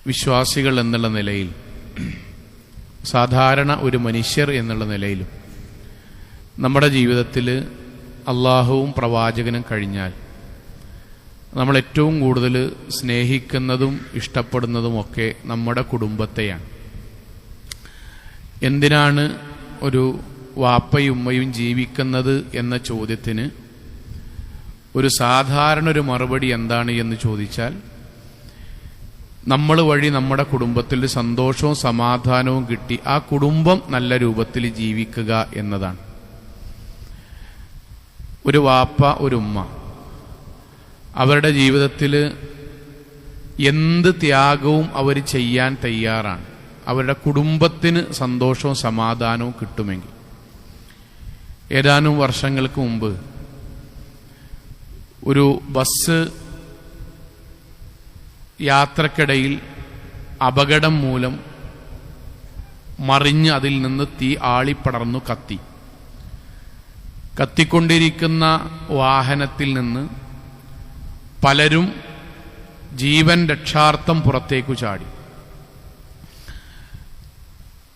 വിശ്വാസികൾ എന്നുള്ള നിലയിൽ, സാധാരണ ഒരു മനുഷ്യർ എന്നുള്ള നിലയിലും നമ്മുടെ ജീവിതത്തിൽ അള്ളാഹുവും പ്രവാചകനും കഴിഞ്ഞാൽ നമ്മൾ ഏറ്റവും കൂടുതൽ സ്നേഹിക്കുന്നതും ഇഷ്ടപ്പെടുന്നതുമൊക്കെ നമ്മുടെ കുടുംബത്തെയാണ്. എന്തിനാണ് ഒരു വാപ്പയും ഉമ്മയും ജീവിക്കുന്നത് എന്ന ചോദ്യത്തിന് ഒരു സാധാരണ ഒരു മറുപടി എന്താണ് എന്ന് ചോദിച്ചാൽ, നമ്മൾ വഴി നമ്മുടെ കുടുംബത്തിൽ സന്തോഷവും സമാധാനവും കിട്ടി ആ കുടുംബം നല്ല രൂപത്തിൽ ജീവിക്കുക എന്നതാണ്. ഒരു വാപ്പ ഒരു ഉമ്മ അവരുടെ ജീവിതത്തിൽ എന്ത് ത്യാഗവും അവർ ചെയ്യാൻ തയ്യാറാണ്, അവരുടെ കുടുംബത്തിന് സന്തോഷവും സമാധാനവും കിട്ടുമെങ്കിൽ. ഏതാനും വർഷങ്ങൾക്ക് മുമ്പ് ഒരു ബസ് യാത്രക്കിടയിൽ അപകടം മൂലം മറിഞ്ഞ് അതിൽ നിന്ന് തീ ആളിപ്പടർന്നു കത്തിക്കൊണ്ടിരിക്കുന്ന വാഹനത്തിൽ നിന്ന് പലരും ജീവൻ രക്ഷാർത്ഥം പുറത്തേക്കു ചാടി.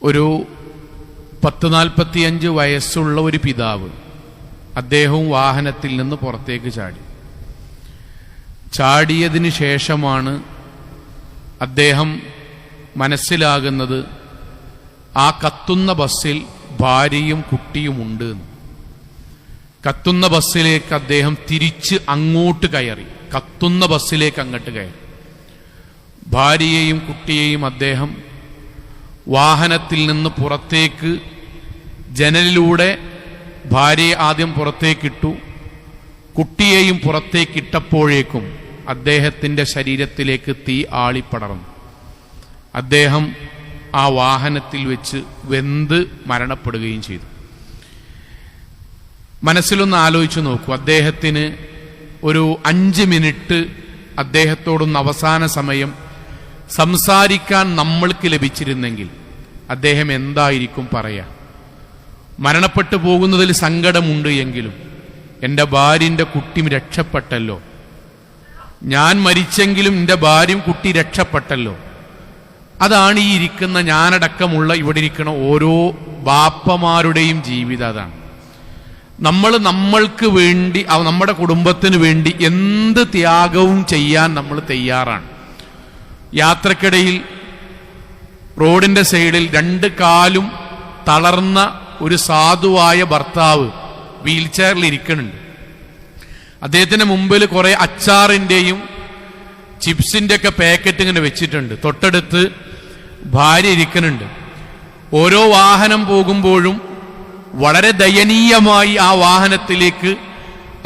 ഒരു 40-45 വയസ്സുള്ള ഒരു പിതാവ്, അദ്ദേഹവും വാഹനത്തിൽ നിന്ന് പുറത്തേക്ക് ചാടിയതിന് ശേഷമാണ് അദ്ദേഹം മനസ്സിലാകുന്നത് ആ കത്തുന്ന ബസ്സിൽ ഭാര്യയും കുട്ടിയുമുണ്ട്. കത്തുന്ന ബസ്സിലേക്ക് അദ്ദേഹം തിരിച്ച് അങ്ങോട്ട് കയറി, കത്തുന്ന ബസ്സിലേക്ക് അങ്ങോട്ട് കയറി. ഭാര്യയെയും കുട്ടിയെയും അദ്ദേഹം വാഹനത്തിൽ നിന്ന് പുറത്തേക്ക് ജനലിലൂടെ ഭാര്യയെ ആദ്യം പുറത്തേക്കിട്ടു, കുട്ടിയെയും പുറത്തേക്കിട്ടപ്പോഴേക്കും അദ്ദേഹത്തിന്റെ ശരീരത്തിലേക്ക് തീ ആളിപ്പടർന്നു. അദ്ദേഹം ആ വാഹനത്തിൽ വെച്ച് വെന്ത് മരണപ്പെടുകയും ചെയ്തു. മനസ്സിലൊന്ന് ആലോചിച്ചു നോക്കൂ, അദ്ദേഹത്തിന് ഒരു 5 മിനിറ്റ് അദ്ദേഹത്തോടൊന്ന് അവസാന സമയം സംസാരിക്കാൻ നമ്മൾക്ക് ലഭിച്ചിരുന്നെങ്കിൽ അദ്ദേഹം എന്തായിരിക്കും പറയാ? മരണപ്പെട്ടു പോകുന്നതിൽ സങ്കടമുണ്ട് എങ്കിലും എൻ്റെ ഭാര്യൻ്റെ കുട്ടി രക്ഷപ്പെട്ടല്ലോ, ഞാൻ മരിച്ചെങ്കിലും എൻ്റെ ഭാര്യയും കുട്ടി രക്ഷപ്പെട്ടല്ലോ. അതാണ് ഈ ഇരിക്കുന്ന ഞാനടക്കമുള്ള ഇവിടെ ഇരിക്കുന്ന ഓരോ ബാപ്പമാരുടെയും ജീവിതം. അതാണ് നമ്മൾക്ക് വേണ്ടി, നമ്മുടെ കുടുംബത്തിന് വേണ്ടി എന്ത് ത്യാഗവും ചെയ്യാൻ നമ്മൾ തയ്യാറാണ്. യാത്രക്കിടയിൽ റോഡിന്റെ സൈഡിൽ 2 കാലും തളർന്ന ഒരു സാധുവായ ഭർത്താവ് വീൽ ചെയറിൽ ഇരിക്കുന്നുണ്ട്. അദ്ദേഹത്തിന്റെ മുമ്പിൽ കുറെ അച്ചാറിന്റെയും ചിപ്സിന്റെ ഒക്കെ പാക്കറ്റ് ഇങ്ങനെ വെച്ചിട്ടുണ്ട്. തൊട്ടടുത്ത് ഭാര്യ ഇരിക്കുന്നുണ്ട്. ഓരോ വാഹനം പോകുമ്പോഴും വളരെ ദയനീയമായി ആ വാഹനത്തിലേക്ക്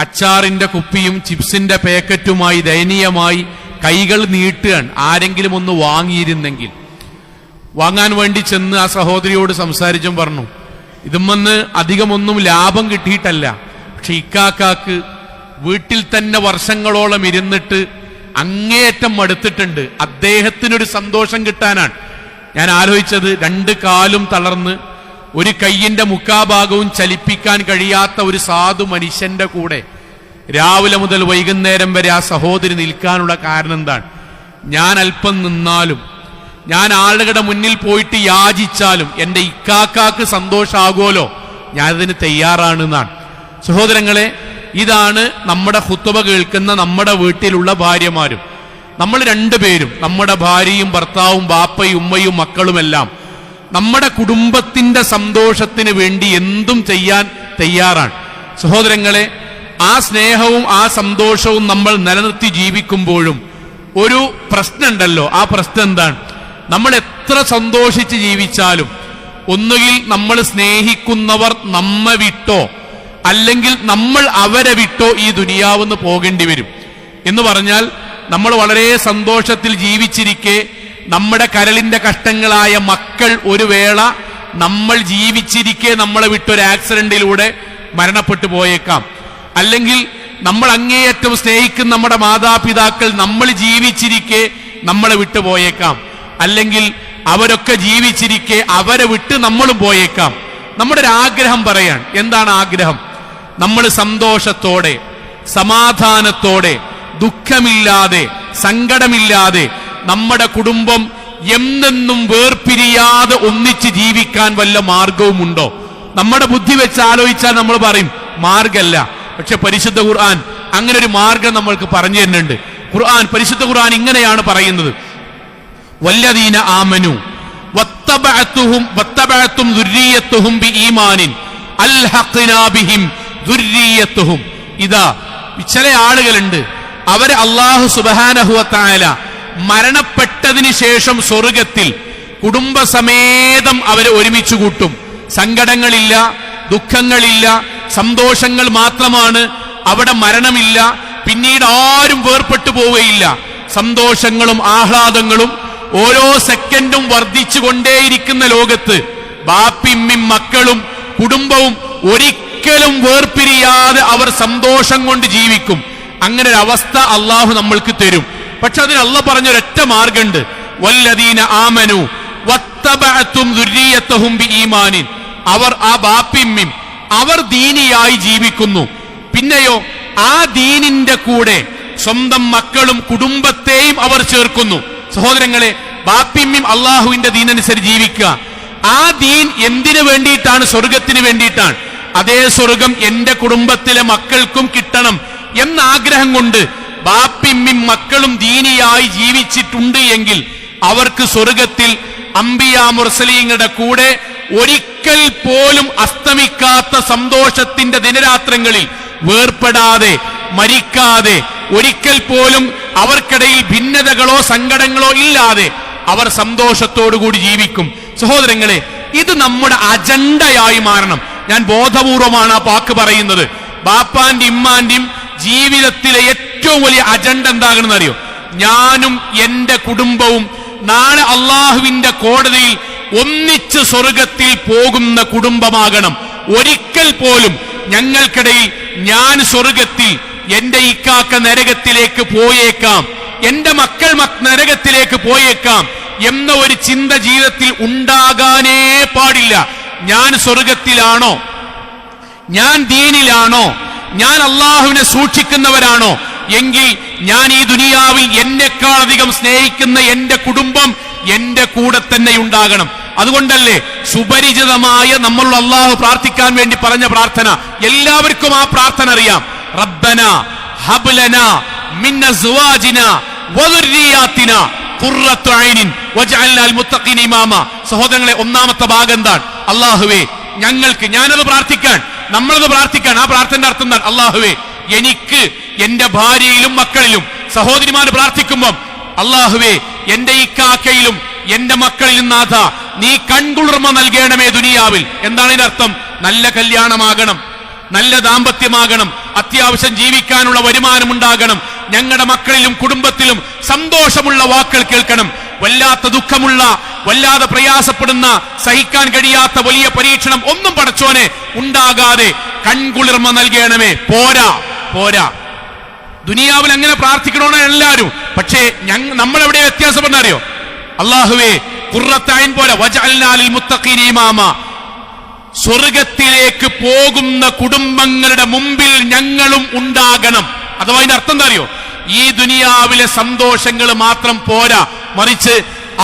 അച്ചാറിന്റെ കുപ്പിയും ചിപ്സിന്റെ പാക്കറ്റുമായി ദയനീയമായി കൈകൾ നീട്ടുകയാണ്. ആരെങ്കിലും ഒന്ന് വാങ്ങിയിരുന്നെങ്കിൽ. വാങ്ങാൻ വേണ്ടി ചെന്ന് ആ സഹോദരിയോട് സംസാരിച്ചും പറഞ്ഞു, ഇതുമെന്ന് അധികമൊന്നും ലാഭം കിട്ടിയിട്ടല്ല, പക്ഷെ ഇക്കാക്കാക്ക് വീട്ടിൽ തന്നെ വർഷങ്ങളോളം ഇരുന്നിട്ട് അങ്ങേയറ്റം മടുത്തിട്ടുണ്ട്, അദ്ദേഹത്തിനൊരു സന്തോഷം കിട്ടാനാണ്. ഞാൻ ആലോചിച്ചത്, 2 കാലും തളർന്ന് ഒരു കയ്യിന്റെ മുക്കാഭാഗവും ചലിപ്പിക്കാൻ കഴിയാത്ത ഒരു സാധു മനുഷ്യന്റെ കൂടെ രാവിലെ മുതൽ വൈകുന്നേരം വരെ ആ സഹോദരി നിൽക്കാനുള്ള കാരണം എന്താണ്? ഞാൻ അല്പം നിന്നാലും, ഞാൻ ആളുകളുടെ മുന്നിൽ പോയിട്ട് യാചിച്ചാലും എൻ്റെ ഇക്കാക്കാക്ക് സന്തോഷമാകുമല്ലോ, ഞാനതിന് തയ്യാറാണെന്നാണ്. സഹോദരങ്ങളെ, ഇതാണ് നമ്മുടെ ഖുത്ബ കേൾക്കുന്ന നമ്മുടെ വീട്ടിലുള്ള ഭാര്യമാരും. നമ്മൾ 2 പേരും, നമ്മുടെ ഭാര്യയും ഭർത്താവും ബാപ്പയും ഉമ്മയും മക്കളുമെല്ലാം നമ്മുടെ കുടുംബത്തിന്റെ സന്തോഷത്തിന് വേണ്ടി എന്തും ചെയ്യാൻ തയ്യാറാണ്. സഹോദരങ്ങളെ, ആ സ്നേഹവും ആ സന്തോഷവും നമ്മൾ നിലനിർത്തി ജീവിക്കുമ്പോഴും ഒരു പ്രശ്നമുണ്ടല്ലോ. ആ പ്രശ്നം എന്താണ്? നമ്മൾ എത്ര സന്തോഷിച്ച് ജീവിച്ചാലും ഒന്നുകിൽ നമ്മൾ സ്നേഹിക്കുന്നവർ നമ്മെ വിട്ടോ അല്ലെങ്കിൽ നമ്മൾ അവരെ വിട്ടോ ഈ ദുനിയാവെന്ന് പോകേണ്ടി വരും. എന്ന് പറഞ്ഞാൽ, നമ്മൾ വളരെ സന്തോഷത്തിൽ ജീവിച്ചിരിക്കെ നമ്മുടെ കരളിന്റെ കഷ്ടങ്ങളായ മക്കൾ ഒരു വേള നമ്മൾ ജീവിച്ചിരിക്കെ നമ്മളെ വിട്ടൊരു ആക്സിഡന്റിലൂടെ മരണപ്പെട്ടു പോയേക്കാം. അല്ലെങ്കിൽ നമ്മൾ അങ്ങേയറ്റം സ്നേഹിക്കുന്ന നമ്മുടെ മാതാപിതാക്കൾ നമ്മൾ ജീവിച്ചിരിക്കെ നമ്മളെ വിട്ടു പോയേക്കാം. അല്ലെങ്കിൽ അവരൊക്കെ ജീവിച്ചിരിക്കെ അവരെ വിട്ട് നമ്മളും പോയേക്കാം. നമ്മുടെ ഒരു ആഗ്രഹം പറയാൻ. എന്താണ് ആഗ്രഹം? നമ്മൾ സന്തോഷത്തോടെ, സമാധാനത്തോടെ, ദുഃഖമില്ലാതെ, സങ്കടമില്ലാതെ നമ്മുടെ കുടുംബം എന്നെന്നും വേർപിരിയാതെ ഒന്നിച്ച് ജീവിക്കാൻ വല്ല മാർഗവുമുണ്ടോ? നമ്മുടെ ബുദ്ധി വെച്ച് ആലോചിച്ചാൽ നമ്മൾ പറയും മാർഗമല്ല. പക്ഷെ പരിശുദ്ധ ഖുർആൻ അങ്ങനെ ഒരു മാർഗം നമ്മൾക്ക് പറഞ്ഞു തരുന്നുണ്ട്. പരിശുദ്ധ ഖുർആൻ ഇങ്ങനെയാണ് പറയുന്നത്: വല്ലദീന ആമനു വത്തബഅതും ദുർരിയ്യത്തുഹും ബിഈമാനിൻ അൽഹഖ്നാ ബിഹിം ദുർരിയ്യത്തുഹും. ഇതാ ചില ആളുകളുണ്ട്, അവരെ അല്ലാഹു സുബ്ഹാനഹു വ തആല മരണപ്പെട്ടതിന് ശേഷം സ്വർഗത്തിൽ കുടുംബസമേതം അവരെ ഒരുമിച്ച് കൂട്ടും. സങ്കടങ്ങളില്ല, ദുഃഖങ്ങളില്ല, സന്തോഷങ്ങൾ മാത്രമാണ്. അവിടെ മരണമില്ല. പിന്നീട് ആരും വേർപെട്ടു പോവുകയില്ല. സന്തോഷങ്ങളും ആഹ്ലാദങ്ങളും ഓരോ സെക്കൻഡും വർദ്ധിച്ചു കൊണ്ടേയിരിക്കുന്ന ലോകത്ത് ബാപ്പിമ്മിം മക്കളും കുടുംബവും ഒരിക്കലും വേർപിരിയാതെ അവർ സന്തോഷം കൊണ്ട് ജീവിക്കും. അങ്ങനെ ഒരു അവസ്ഥ അള്ളാഹു നമ്മൾക്ക് തരും. പക്ഷെ അതിന് അള്ളാഹ് പറഞ്ഞൊരൊറ്റ മാർഗമുണ്ട്: വല്ലദീന ആമനു വത്തബഅതും ദുർരിയ്യത്തുഹും ബിഈമാനിൻ. അവർ ആ ബാപ്പിമ്മിം അവർ ദീനിയായി ജീവിക്കുന്നു. പിന്നെയോ ആ ദീനിന്റെ കൂടെ സ്വന്തം മക്കളും കുടുംബത്തെയും അവർ ചേർക്കുന്നു. സഹോദരങ്ങളെ, ബാപ്പിമ്മിം അള്ളാഹുവിന്റെ ദീനനുസരിച്ച് ജീവിക്കുക. ആ ദീൻ എന്തിനു വേണ്ടിയിട്ടാണ്? സ്വർഗത്തിന് വേണ്ടിയിട്ടാണ്. അതേ സ്വർഗം എന്റെ കുടുംബത്തിലെ മക്കൾക്കും കിട്ടണം എന്ന ആഗ്രഹം കൊണ്ട് ബാപ്പിമ്മിം മക്കളും ദീനിയായി ജീവിച്ചിട്ടുണ്ട് എങ്കിൽ അവർക്ക് സ്വർഗത്തിൽ അംബിയാ മുർസലീങ്ങളുടെ കൂടെ ഒരിക്കൽ പോലും അസ്തമിക്കാത്ത സന്തോഷത്തിന്റെ ദിനരാത്രങ്ങളിൽ വേർപ്പെടാതെ മരിക്കാതെ ഒരിക്കൽ പോലും അവർക്കിടയിൽ ഭിന്നതകളോ സങ്കടങ്ങളോ ഇല്ലാതെ അവർ സന്തോഷത്തോടുകൂടി ജീവിക്കും. സഹോദരങ്ങളെ, ഇത് നമ്മുടെ അജണ്ടയായി മാറണം. ഞാൻ ബോധപൂർവമാണ് ആ വാക്ക് പറയുന്നത്. ബാപ്പാന്റെ ഇമ്മാന്റെയും ജീവിതത്തിലെ ഏറ്റവും വലിയ അജണ്ട എന്താകണമെന്ന് അറിയോ? ഞാനും എന്റെ കുടുംബവും നാളെ അള്ളാഹുവിന്റെ കോടതിയിൽ ഒന്നിച്ച് സ്വർഗത്തിൽ പോകുന്ന കുടുംബമാകണം. ഒരിക്കൽ പോലും ഞങ്ങൾക്കിടയിൽ ഞാൻ സ്വർഗത്തിൽ, എന്റെ ഇക്കാക്ക നരകത്തിലേക്ക് പോയേക്കാം, എന്റെ മക്കൾ നരകത്തിലേക്ക് പോയേക്കാം എന്ന ഒരു ചിന്ത ജീവിതത്തിൽ ഉണ്ടാകാനേ പാടില്ല. ഞാൻ സ്വർഗത്തിലാണോ? ഞാൻ ദീനിലാണോ? ഞാൻ അള്ളാഹുവിനെ സൂക്ഷിക്കുന്നവരാണോ? എങ്കിൽ ഞാൻ ഈ ദുനിയാവിൽ എന്നെക്കാളധികം സ്നേഹിക്കുന്ന എന്റെ കുടുംബം എന്റെ കൂടെ തന്നെ ഉണ്ടാകണം. അതുകൊണ്ടല്ലേ സുപരിചിതമായ നമ്മൾ അള്ളാഹു പ്രാർത്ഥിക്കാൻ വേണ്ടി പറഞ്ഞ പ്രാർത്ഥന. എല്ലാവർക്കും ആ പ്രാർത്ഥന അറിയാം: റബ്ബന ഹബ് ലനാ മിൻ അസ്വാജിനാ വദുർരിയാതിനാ ഖുർറത്തു ഐനിൻ വജ്അൽനാ ലിൽമുത്തഖീന ഇമാമ. സഹോദരങ്ങളെ, ഒന്നാമത്തെ ഭാഗം എന്താണ്? അല്ലാഹുവേ ഞങ്ങൾക്ക്, ഞാനത് പ്രാർത്ഥിക്കാൻ, നമ്മളത് പ്രാർത്ഥിക്കാൻ. ആ പ്രാർത്ഥനയുടെ അർത്ഥം എന്താണ്? അല്ലാഹുവേ എനിക്ക് എന്റെ ഭാര്യയിലും മക്കളിലും, സഹോദരിമാർ പ്രാർത്ഥിക്കുമ്പം അല്ലാഹുവേ എന്റെ ഇക്കാക്കയിലും എന്റെ മക്കളിലും നാഥ നീ കൺകുളിർമ നൽകണമേ ദുനിയാവിൽ. എന്താണ് ഇതിന്റെ അർത്ഥം? നല്ല കല്യാണമാകണം, നല്ല ദാമ്പത്യമാകണം, അത്യാവശ്യം ജീവിക്കാനുള്ള വരുമാനം ഉണ്ടാകണം, ഞങ്ങളുടെ മക്കളിലും കുടുംബത്തിലും സന്തോഷമുള്ള വാക്കുകൾ കേൾക്കണം, വല്ലാത്ത ദുഃഖമുള്ള, വല്ലാതെ പ്രയാസപ്പെടുന്ന, സഹിക്കാൻ കഴിയാത്ത വലിയ പരീക്ഷണം ഒന്നും പടച്ചോനെ ഉണ്ടാകാതെ കൺകുളിർമ നൽകണമേ. പോരാ പോരാ, ദുനിയാവിൽ അങ്ങനെ പ്രാർത്ഥിക്കണോന്ന് എല്ലാവരും. പക്ഷേ നമ്മളെവിടെ വ്യത്യാസം അറിയോ? അല്ലാഹുവേ ഖുർറത്തു ഐൻ പോലെ വജഅൽനാ ലിൽമുത്തഖീന ഇമാമ. സ്വർഗത്തിലേക്ക് പോകുന്ന കുടുംബങ്ങളുടെ മുമ്പിൽ ഞങ്ങളും ഉണ്ടാകണം. അഥവാ അതിന്റെ അർത്ഥം എന്താ അറിയോ? ഈ ദുനിയാവിലെ സന്തോഷങ്ങൾ മാത്രം പോരാ, മറിച്ച്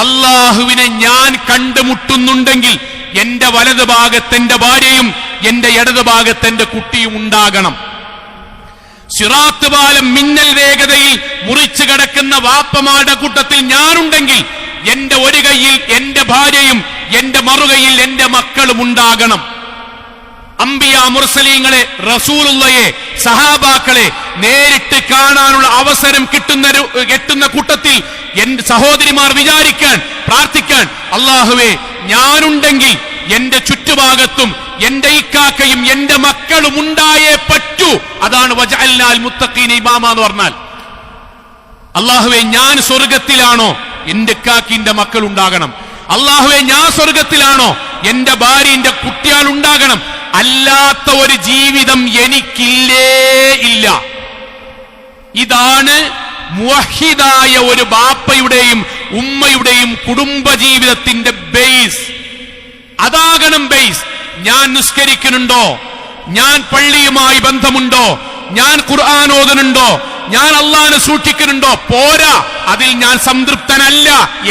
അള്ളാഹുവിനെ ഞാൻ കണ്ടുമുട്ടുന്നുണ്ടെങ്കിൽ എന്റെ വലത് ഭാഗത്ത് എന്റെ ഭാര്യയും എന്റെ ഇടത് ഭാഗത്ത് എന്റെ കുട്ടിയും ഉണ്ടാകണം. സിറാത്ത് പാലം മിന്നൽ വേഗതയിൽ മുറിച്ചു കിടക്കുന്ന വാപ്പമാരുടെ കൂട്ടത്തിൽ ഞാനുണ്ടെങ്കിൽ എന്റെ ഒരു കൈയിൽ എന്റെ ഭാര്യയും എന്റെ മറുകൈയിൽ എന്റെ മക്കളും ഉണ്ടാകണം. അംബിയാ മുർസലീങ്ങളെ, റസൂലുള്ളയെ, സഹാബാക്കളെ നേരിട്ട് കാണാനുള്ള അവസരം കിട്ടുന്ന കൂട്ടത്തിൽ എന്റെ സഹോദരിമാർ വിചാരിക്കാൻ, പ്രാർത്ഥിക്കാൻ, അല്ലാഹുവേ ഞാനുണ്ടെങ്കിൽ എന്റെ ചുറ്റുഭാഗത്തും എന്റെ ഇക്കാക്കയും എന്റെ മക്കളും ഉണ്ടായേ പറ്റൂ. അതാണ് വജഅൽനാ ലിൽമുത്തഖീന ഇമാമ എന്ന് പറഞ്ഞാൽ. അല്ലാഹുവേ ഞാൻ സ്വർഗത്തിലാണോ? എന്റെ ഇക്കാക്കിന്റെ മക്കൾ ഉണ്ടാകണം. അല്ലാഹുവേ ഞാൻ സ്വർഗത്തിലാണോ? എന്റെ ഭാര്യ എന്റെ കുട്ടികൾ ഉണ്ടാകണം. അല്ലാത്ത ഒരു ജീവിതം എനിക്കില്ലേ ഇല്ല. ഇതാണ് മുവഹിദായ ഒരു ബാപ്പയുടെയും ഉമ്മയുടെയും കുടുംബജീവിതത്തിന്റെ ബേസ്. അതാകണം ബേസ്. ഞാൻ നിസ്കരിക്കുന്നുണ്ടോ? ഞാൻ പള്ളിയുമായി ബന്ധമുണ്ടോ? ഞാൻ ഖുർആൻ ഓതുന്നുണ്ടോ? ഞാൻ അള്ളാഹനെ സൂക്ഷിക്കുന്നുണ്ടോ? പോരാ, അതിൽ ഞാൻ സംതൃപ്തനല്ല.